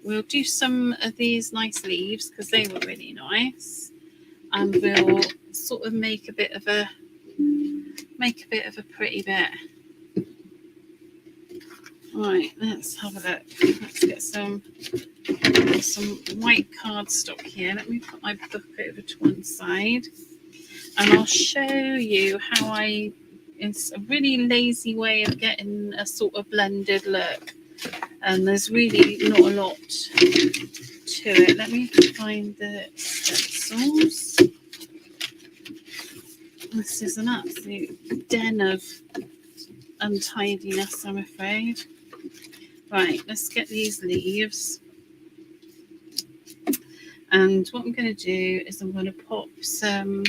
We'll do some of these nice leaves because they were really nice, and we'll sort of make a bit of a pretty bit. Right, let's have a look. Let's get some white cardstock here. Let me put my book over to one side, and I'll show you how it's a really lazy way of getting a sort of blended look, and there's really not a lot to it. Let me find the stencils. This is an absolute den of untidiness, I'm afraid. Right, let's get these leaves. And what I'm going to do is I'm going to pop some...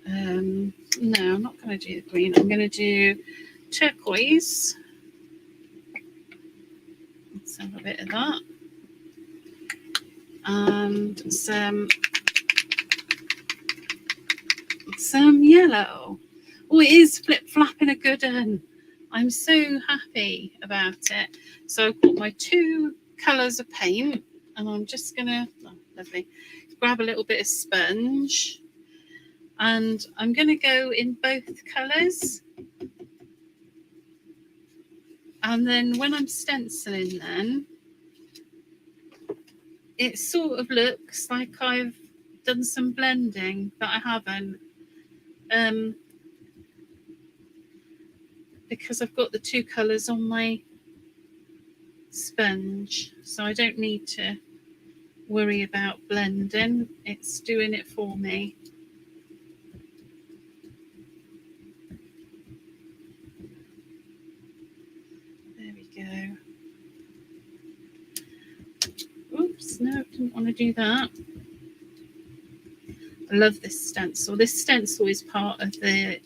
no, I'm not going to do the green. I'm going to do turquoise. Let's have a bit of that. And some yellow. Oh, it is flip-flapping a good one. I'm so happy about it. So I've got my 2 colours of paint, and I'm just going to, lovely, grab a little bit of sponge, and I'm going to go in both colours. And then when I'm stenciling then, it sort of looks like I've done some blending that I haven't. Because I've got the 2 colours on my sponge, so I don't need to worry about blending. It's doing it for me. There we go. Oops, no, didn't want to do that. I love this stencil. This stencil is part of the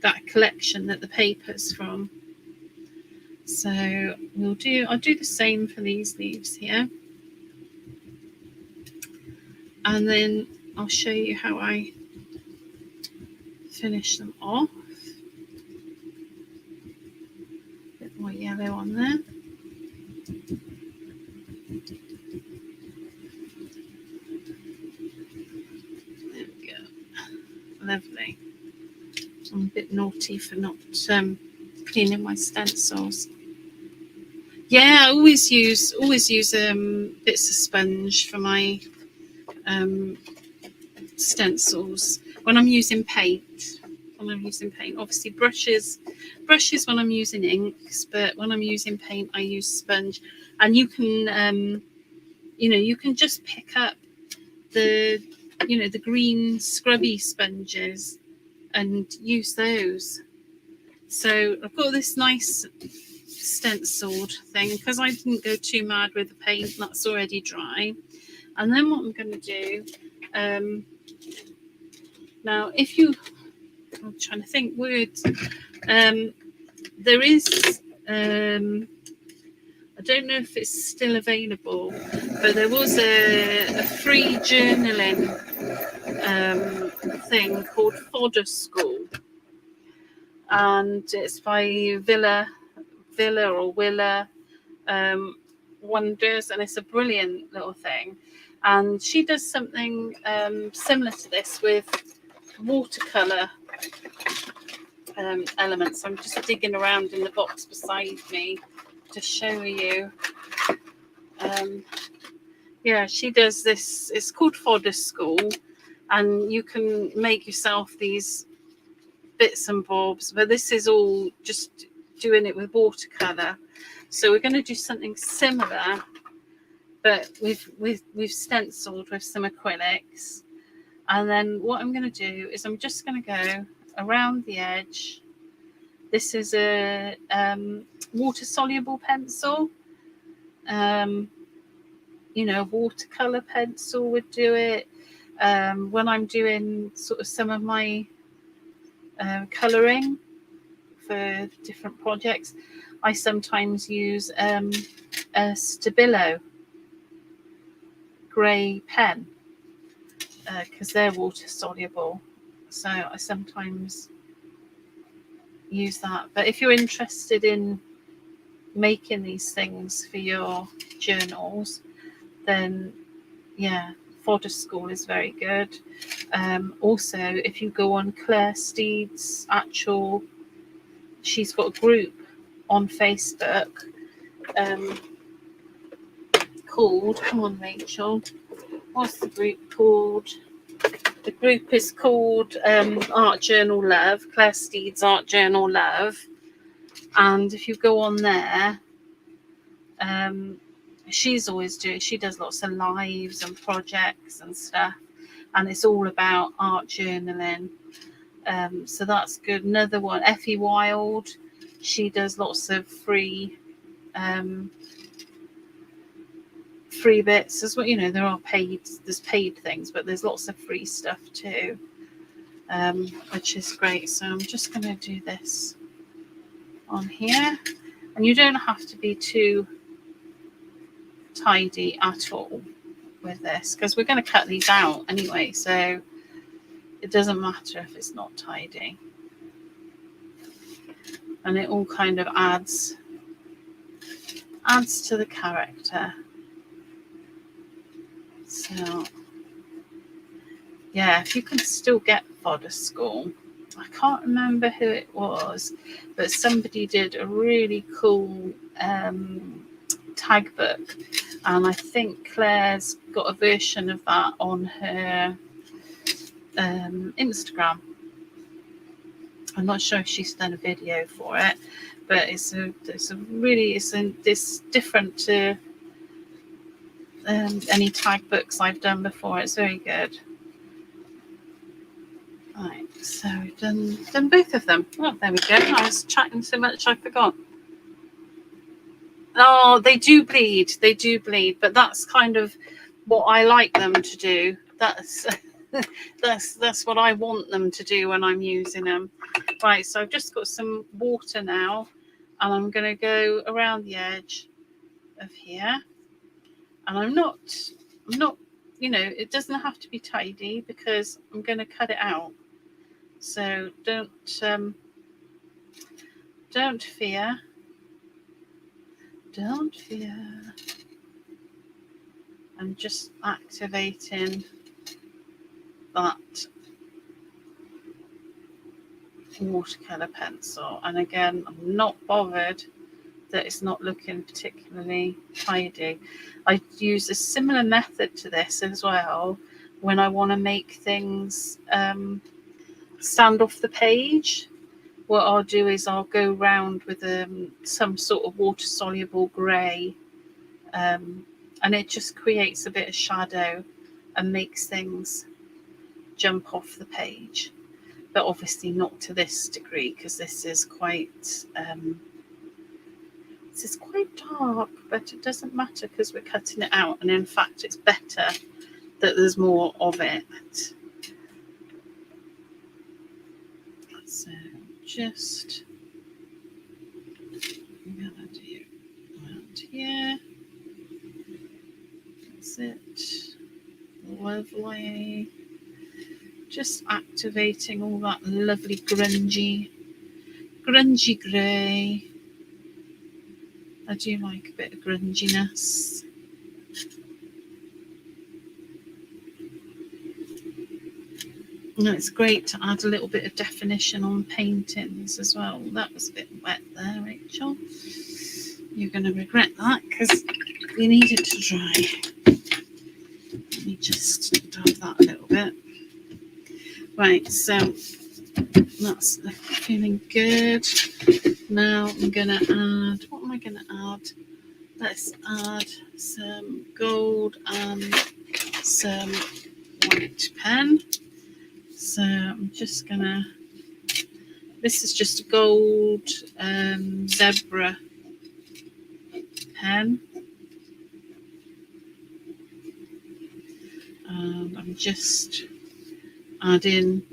that collection that the paper's from. So I'll do the same for these leaves here. And then I'll show you how I finish them off. A bit more yellow on there. There we go. Lovely. I'm a bit naughty for not cleaning my stencils. Yeah, I always use bits of sponge for my stencils when I'm using paint. Obviously brushes when I'm using inks, but when I'm using paint, I use sponge. And you can you can just pick up the the green scrubby sponges and use those. So I've got this nice stenciled thing because I didn't go too mad with the paint. That's already dry. And then what I'm going to do now, I'm trying to think words. There is I don't know if it's still available, but there was a free journaling thing called Fodder School, and it's by Villa Wonders, and it's a brilliant little thing. And she does something similar to this with watercolor elements. I'm just digging around in the box beside me to show you. Yeah, she does this. It's called Fodder School, and you can make yourself these bits and bobs, but this is all just doing it with watercolor. So we're going to do something similar, but we've stenciled with some acrylics. And then what I'm going to do is I'm just going to go around the edge This is a water-soluble pencil. Watercolor pencil would do it. When I'm doing sort of some of my colouring for different projects, I sometimes use a Stabilo grey pen because they're water soluble. So I sometimes use that. But if you're interested in making these things for your journals, then yeah, Fodder School is very good. Also, if you go on Claire Steed's she's got a group on Facebook called, come on Rachel, what's the group called? The group is called Art Journal Love, Claire Steed's Art Journal Love. And if you go on there, she does lots of lives and projects and stuff. And it's all about art journaling. So that's good. Another one, Effie Wild, she does lots of free bits as well. There's paid things, but there's lots of free stuff too, which is great. So I'm just going to do this on here, and you don't have to be too tidy at all with this because we're going to cut these out anyway, so it doesn't matter if it's not tidy, and it all kind of adds to the character. So yeah, if you can still get Fodder School, I can't remember who it was, but somebody did a really cool tag book, and I think Claire's got a version of that on her Instagram. I'm not sure if she's done a video for it, but it's different to any tag books I've done before. It's very good. Right, so we've done both of them. Oh, there we go. I was chatting so much I forgot. Oh, they do bleed, but that's kind of what I like them to do. That's that's what I want them to do when I'm using them. Right, so I've just got some water now, and I'm going to go around the edge of here, and I'm not, it doesn't have to be tidy because I'm going to cut it out. So don't fear. Don't fear. I'm just activating that watercolor pencil, and again, I'm not bothered that it's not looking particularly tidy. I use a similar method to this as well when I want to make things stand off the page. What I'll do is I'll go round with some sort of water-soluble grey, and it just creates a bit of shadow and makes things jump off the page. But obviously not to this degree because this is quite dark, but it doesn't matter because we're cutting it out, and in fact it's better that there's more of it. So just I'm gonna do around here. That's it. Lovely. Just activating all that lovely grungy grey. I do like a bit of grunginess. And it's great to add a little bit of definition on paintings as well. That was a bit wet there, Rachel. You're going to regret that because you need it to dry. Let me just dab that a little bit. Right, so that's feeling good. Now I'm going to add, what am I going to add? Let's add some gold and some white pen. So I'm just going to This is just a gold zebra pen. And I'm just adding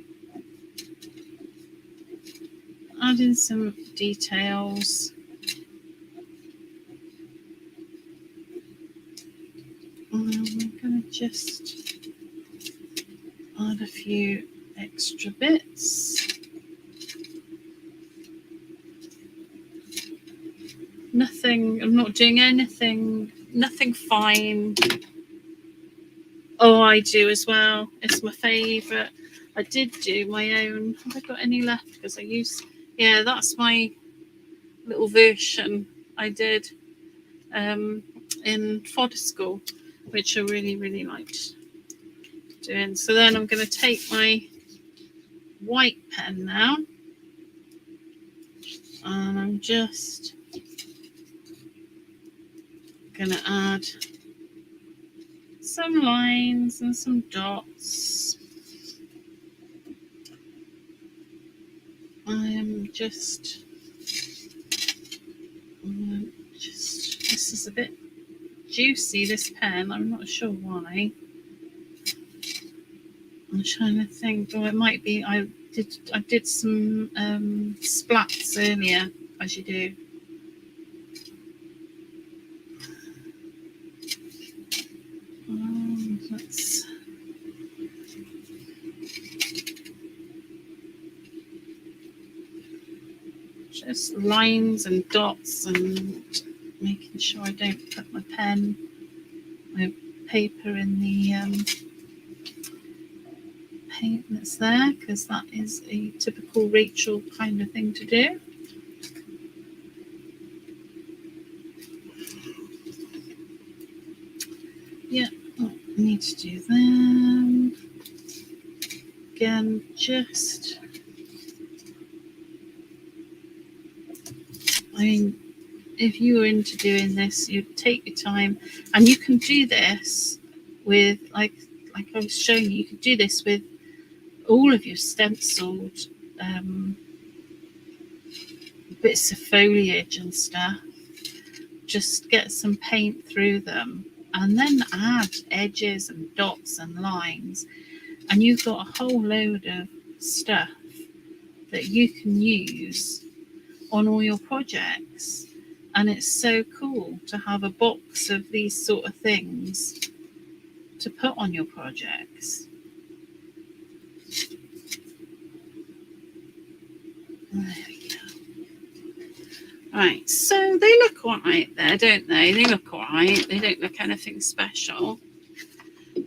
some details. I'm going to just add a few extra bits. Nothing, I'm not doing anything, nothing fine. Oh, I do as well. It's my favourite. I did do my own. Have I got any left? Because yeah, that's my little version I did in fodder school, which I really, really liked doing. So then I'm going to take my white pen now, and I'm just going to add some lines and some dots. This is a bit juicy, this pen. I'm not sure why. I'm trying to think. Oh, it might be I did some splats earlier, as you do. Let's just lines and dots and making sure I don't put my paper in the paint that's there, because that is a typical Rachel kind of thing to do. Yeah, I need to do them. Again, just, I mean, if you were into doing this, you'd take your time, and you can do this with, like I was showing you could do this with all of your stenciled bits of foliage and stuff. Just get some paint through them and then add edges and dots and lines, and you've got a whole load of stuff that you can use on all your projects. And it's so cool to have a box of these sort of things to put on your projects. There we go. Right, so they look all right there, don't they? They look all right. They don't look anything special.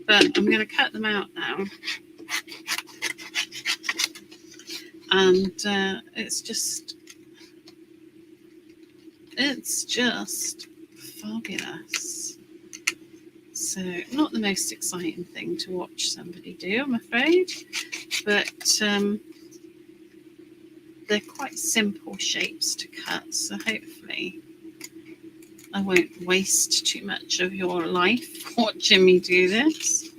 But I'm going to cut them out now. And it's just fabulous. So not the most exciting thing to watch somebody do, I'm afraid. But they're quite simple shapes to cut, so hopefully I won't waste too much of your life watching me do this.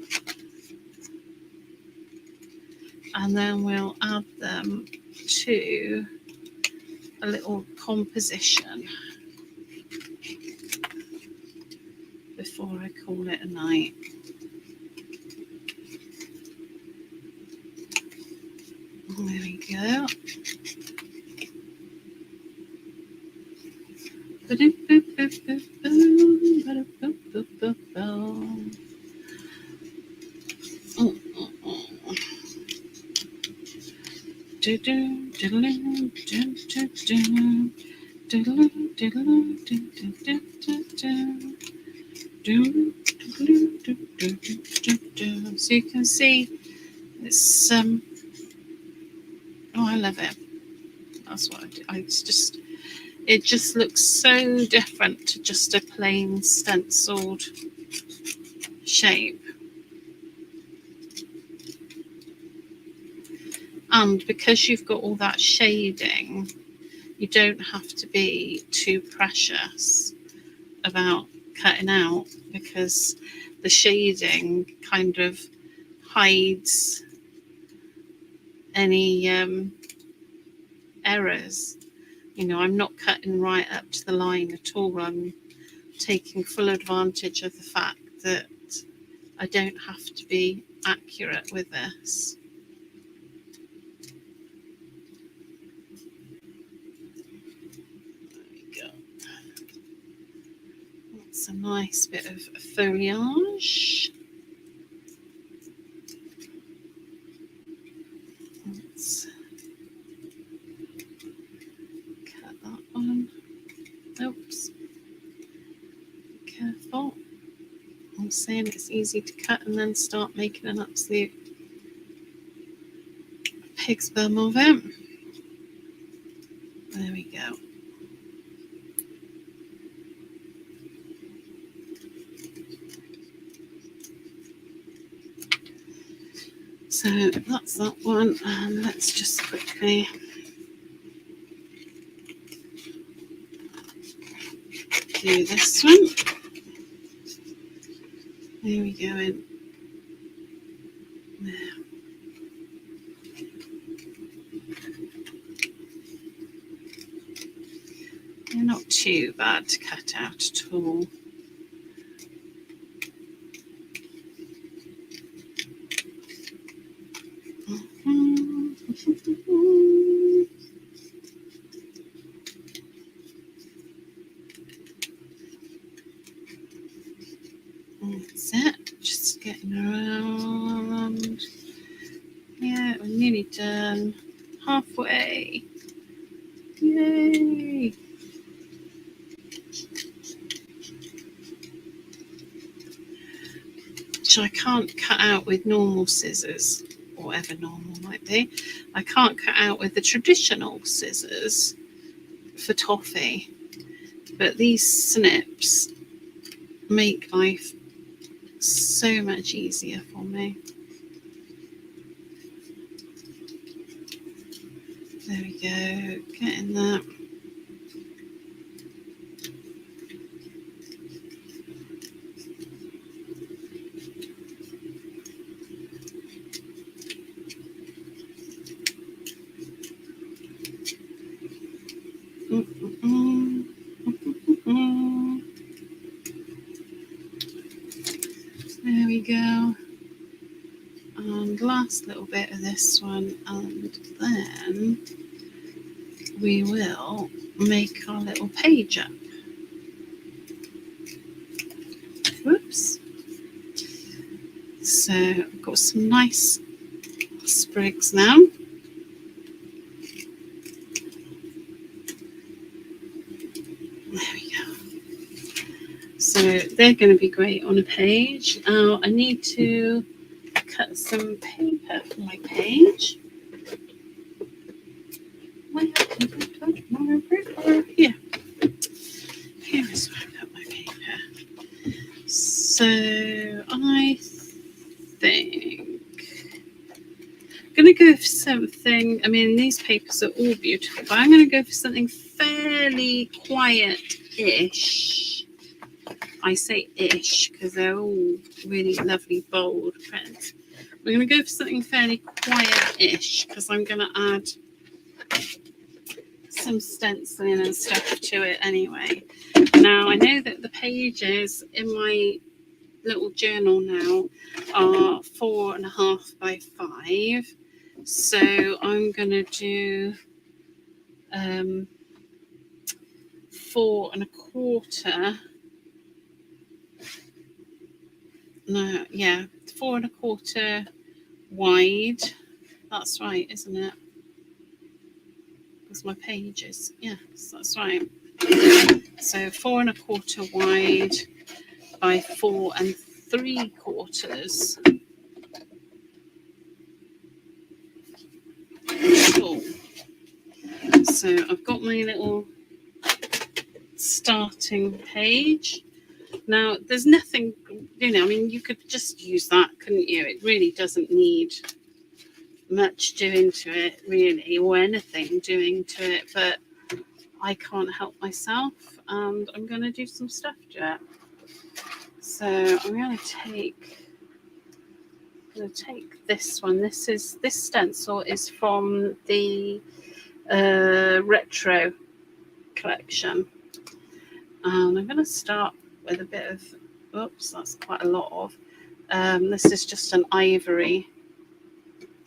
And then we'll add them to a little composition before I call it a night. There we go. So you can see it's oh, I love it. That's what I do. It just looks so different to just a plain stenciled shape. And because you've got all that shading, you don't have to be too precious about cutting out, because the shading kind of hides any errors. You know, I'm not cutting right up to the line at all. I'm taking full advantage of the fact that I don't have to be accurate with this. There we go. That's a nice bit of foliage. Let's cut that one. Oops. Be careful. I'm saying it's easy to cut and then start making an absolute pig's bum of it. There we go. So that's that one, and let's just quickly do this one. There we go in. There. They're not too bad to cut out at all. That's it, just getting around. Yeah, we're nearly done. Halfway. Yay! Which I can't cut out with normal scissors, or whatever normal might be. I can't cut out with the traditional scissors for toffee. But these snips make life so much easier for me. There we go, getting that. There we go. And last little bit of this one, and then we will make our little page up. Whoops. So I've got some nice sprigs now. There we go. So they're going to be great on a page. Now I need to cut some paper for my page. Where can I put my paper? Here. Here is where I put my paper. So I think I'm going to go for something. I mean, these papers are all beautiful, but I'm going to go for something fairly quiet-ish. I say ish because they're all really lovely, bold print. We're going to go for something fairly quiet-ish because I'm going to add some stenciling and stuff to it anyway. Now, I know that the pages in my little journal now are 4.5 by 5. So I'm going to do 4 1/4. No, yeah, 4 1/4 wide. That's right, isn't it? Because my pages, yes, that's right. So 4 1/4 wide by 4 3/4 tall. So I've got my little starting page. Now, there's nothing, I mean, you could just use that, couldn't you? It really doesn't need much doing to it, really, or anything doing to it, but I can't help myself, and I'm going to do some stuff to it. So I'm going to take this one. This stencil is from the retro collection. And I'm going to start with a bit of, oops, that's quite a lot of, this is just an ivory.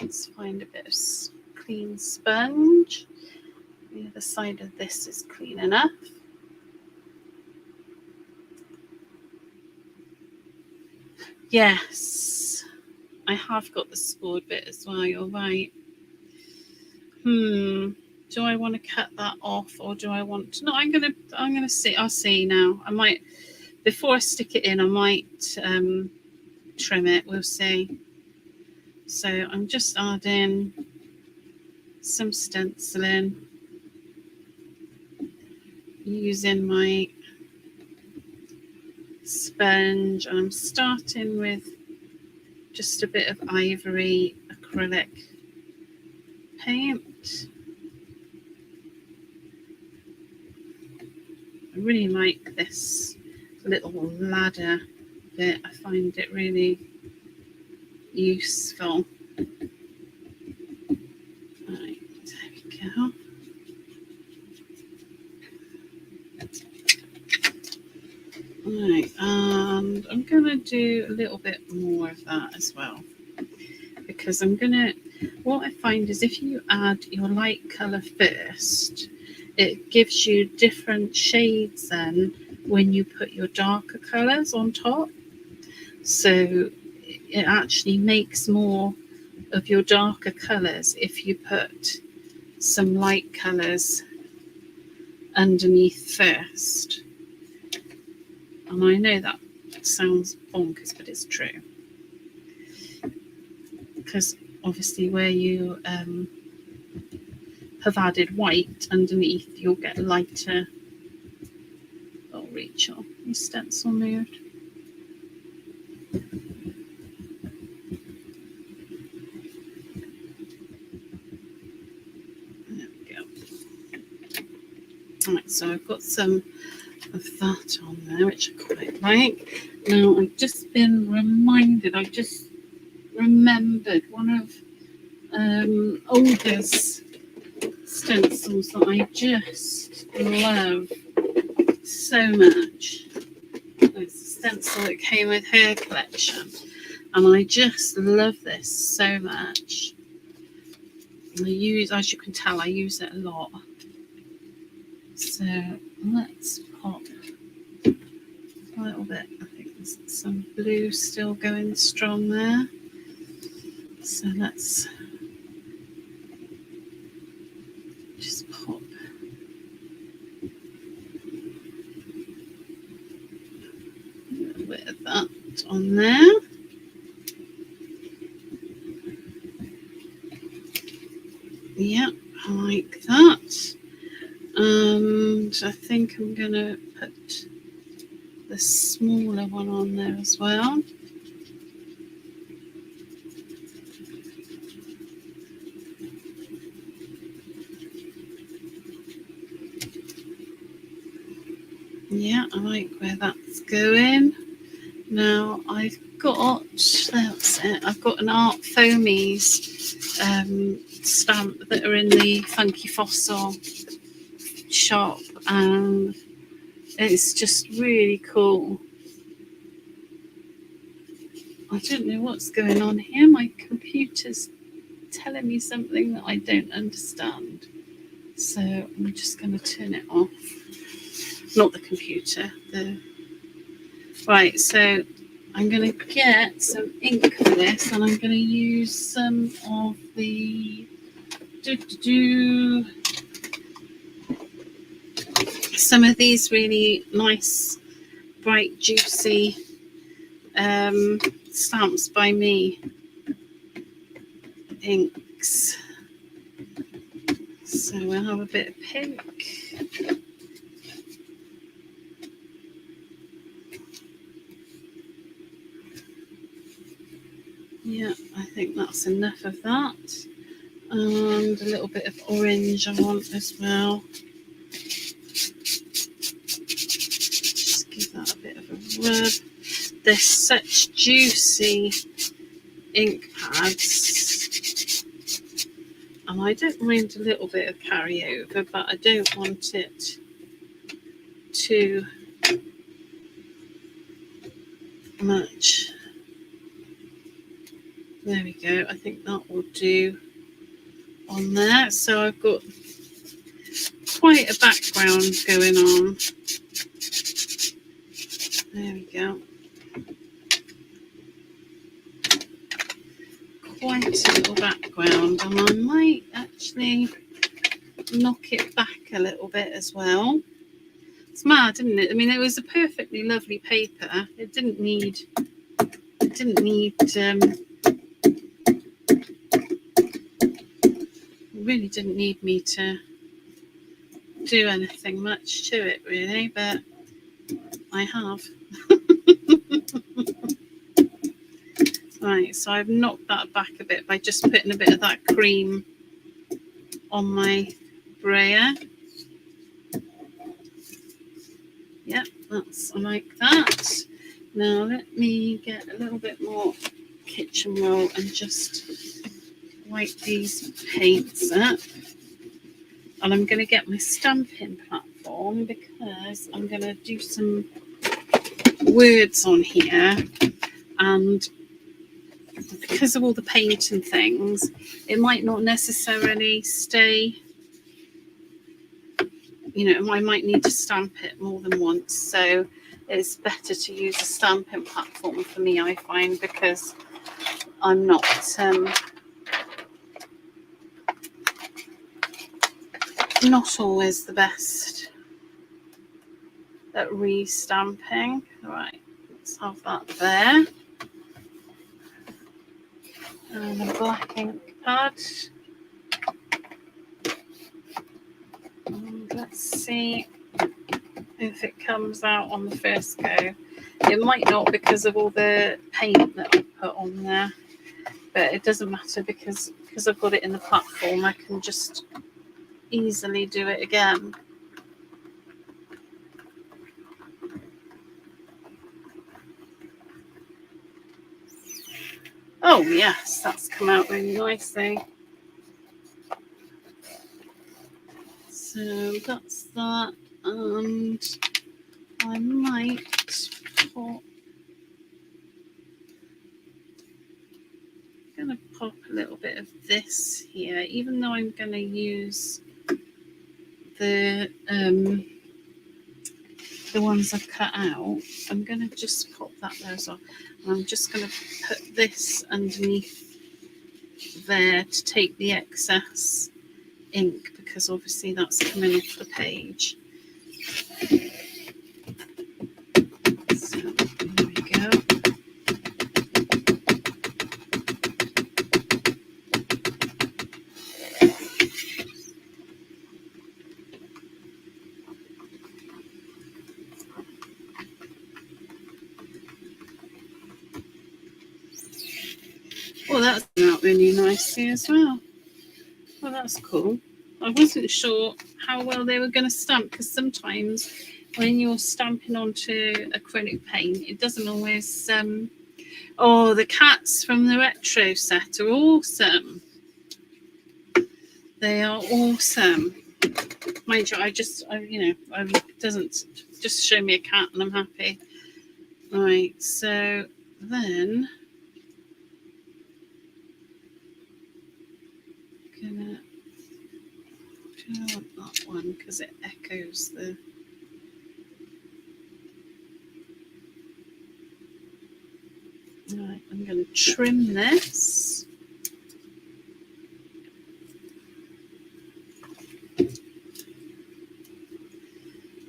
Let's find a bit of clean sponge. The other side of this is clean enough. Yes, I have got the scored bit as well, you're right. Do I want to cut that off, or do I want to? No, I'm gonna see. I'll see now. I might, before I stick it in, I might trim it. We'll see. So I'm just adding some stenciling using my sponge, and I'm starting with just a bit of ivory acrylic paint. I really like this little ladder bit. I find it really useful. Right, there we go. Right, and I'm going to do a little bit more of that as well, because what I find is if you add your light colour first, it gives you different shades then when you put your darker colours on top. So it actually makes more of your darker colours if you put some light colours underneath first. And I know that sounds bonkers, but it's true. Because obviously where you have added white underneath, you'll get lighter. Oh, Rachel, your stencil moved. There we go. Right, so I've got some of that on there, which I quite like. Now I've just been reminded, I just remembered one of Olga's stencils that I just love so much. It's a stencil that came with her collection, and I just love this so much. And I use, as you can tell, I use it a lot. So let's pop a little bit. I think there's some blue still going strong there. So let's just pop a little bit of that on there. Yeah, I like that. And I think I'm going to put the smaller one on there as well. Yeah, I like where that's going. Now I've got, that's it, I've got an Art Foamies stamp that are in the Funky Fossil shop, and it's just really cool. I don't know what's going on here. My computer's telling me something that I don't understand. So I'm just going to turn it off. Not the computer. Right, so I'm going to get some ink for this, and I'm going to use some of the some of these really nice, bright, juicy Stamps by Me inks. So we'll have a bit of pink. Yeah, I think that's enough of that. And a little bit of orange I want as well. Just give that a bit of a rub. They're such juicy ink pads. And I don't mind a little bit of carryover, but I don't want it too much. There we go. I think that will do on there. So I've got quite a background going on. There we go. Quite a little background, and I might actually knock it back a little bit as well. It's mad, isn't it? I mean, it was a perfectly lovely paper. It really didn't need me to do anything much to it, really, but I have. Right, so I've knocked that back a bit by just putting a bit of that cream on my brayer. Yep, I like that. Now let me get a little bit more kitchen roll and just wipe these paints up. And I'm going to get my stamping platform because I'm going to do some words on here, and because of all the paint and things, it might not necessarily stay, I might need to stamp it more than once, so it's better to use a stamping platform for me, I find, because I'm not always the best at re-stamping. Right, let's have that there. And a black ink pad. And let's see if it comes out on the first go. It might not because of all the paint that I put on there, but it doesn't matter because I've got it in the platform. I can just easily do it again. Oh yes, that's come out really nicely. So that's that, and I might pop. I'm going to pop a little bit of this here, even though I'm going to use the ones I've cut out. I'm going to just pop that there as well. And I'm just going to put this underneath there to take the excess ink, because obviously that's coming off the page. So there we go. Well, that's come out really nicely as well. Well, that's cool. I wasn't sure how well they were going to stamp, because sometimes when you're stamping onto acrylic paint, it doesn't always... Oh, the cats from the retro set are awesome. They are awesome. Mind you, I doesn't just show me a cat and I'm happy. Right, so then I'm gonna do that one because it echoes the... Right, I'm going to trim this.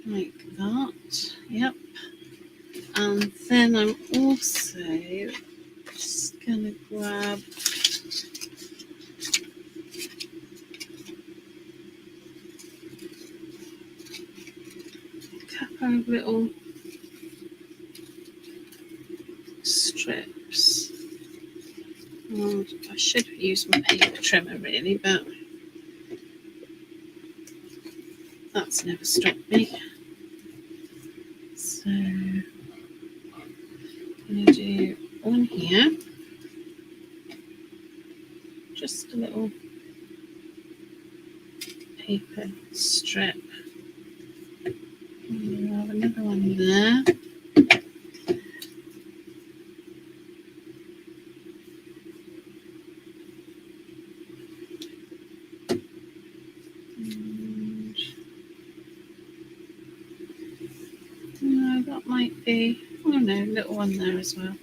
Like that, yep. And then I'm also just going to grab a couple of little strips. And I should use my paper trimmer really, but that's never stopped me. So I'm going to do one here, just a little strip. We'll have another one there. And no, that might be, oh no, little one there as well.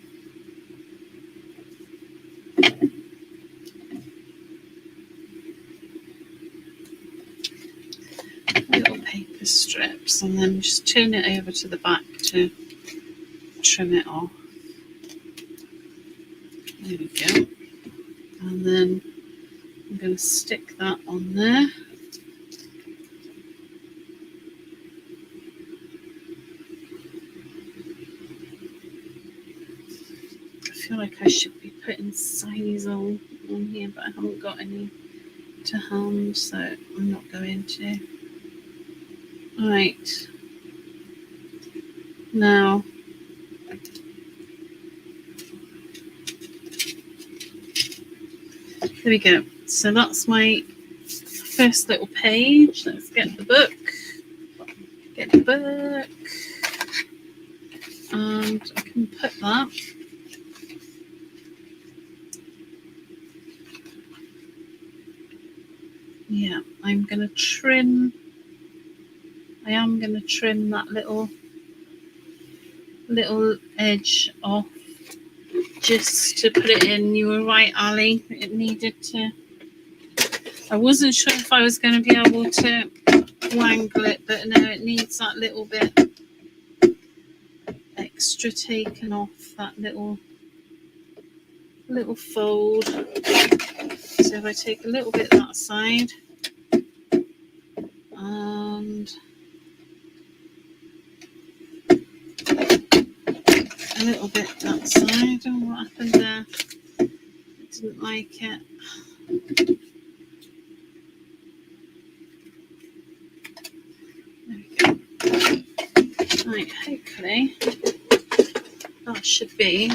Little paper strips, and then just turn it over to the back to trim it off. There we go. And then I'm going to stick that on there. I feel like I should be putting size on here, but I haven't got any to hand, so I'm not going to. Right. Now, there we go. So that's my first little page. Let's get the book. Get the book. And I can put that. Yeah, I'm going to trim. I am going to trim that little edge off just to put it in. You were right, Ali. It needed to. I wasn't sure if I was going to be able to wangle it, but no, it needs that little bit extra taken off, that little fold. So if I take a little bit that side and a little bit that side. Oh, what happened there? I didn't like it. There we go. Right, hopefully that should be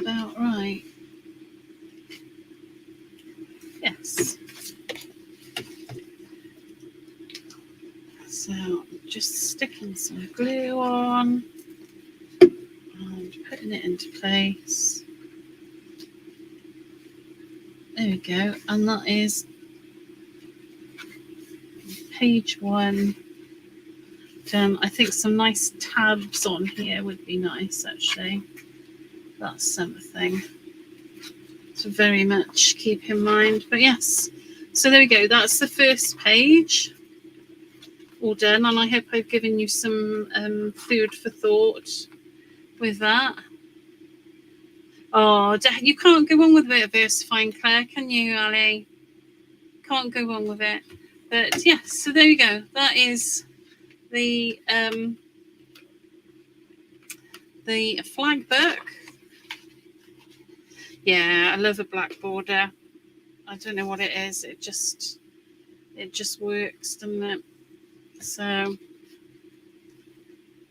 about right. Yes. So I'm just sticking some glue on and putting it into place. There we go. And that is page 1 done. I think some nice tabs on here would be nice, actually. That's something to very much keep in mind. But yes, so there we go. That's the first page all done, and I hope I've given you some food for thought with that. Oh, you can't go wrong with a bit of VersaFine, Claire, can you, Ali? Can't go wrong with it. But yes, so there you go. That is the flag book. Yeah, I love a black border. I don't know what it is. It just works, doesn't it? So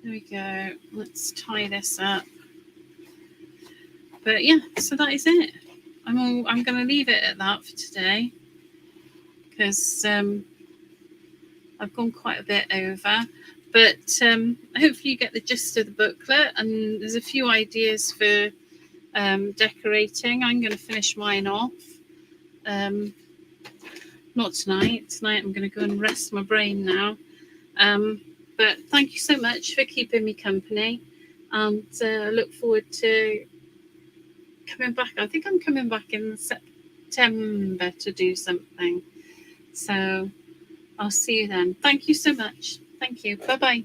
there we go. Let's tie this up. But yeah, so that is it. I'm going to leave it at that for today because I've gone quite a bit over. But hopefully you get the gist of the booklet, and there's a few ideas for decorating. I'm going to finish mine off. Not tonight. Tonight I'm going to go and rest my brain now. But thank you so much for keeping me company, and look forward to coming back. I think I'm coming back in September to do something. So I'll see you then. Thank you so much. Thank you. Bye-bye.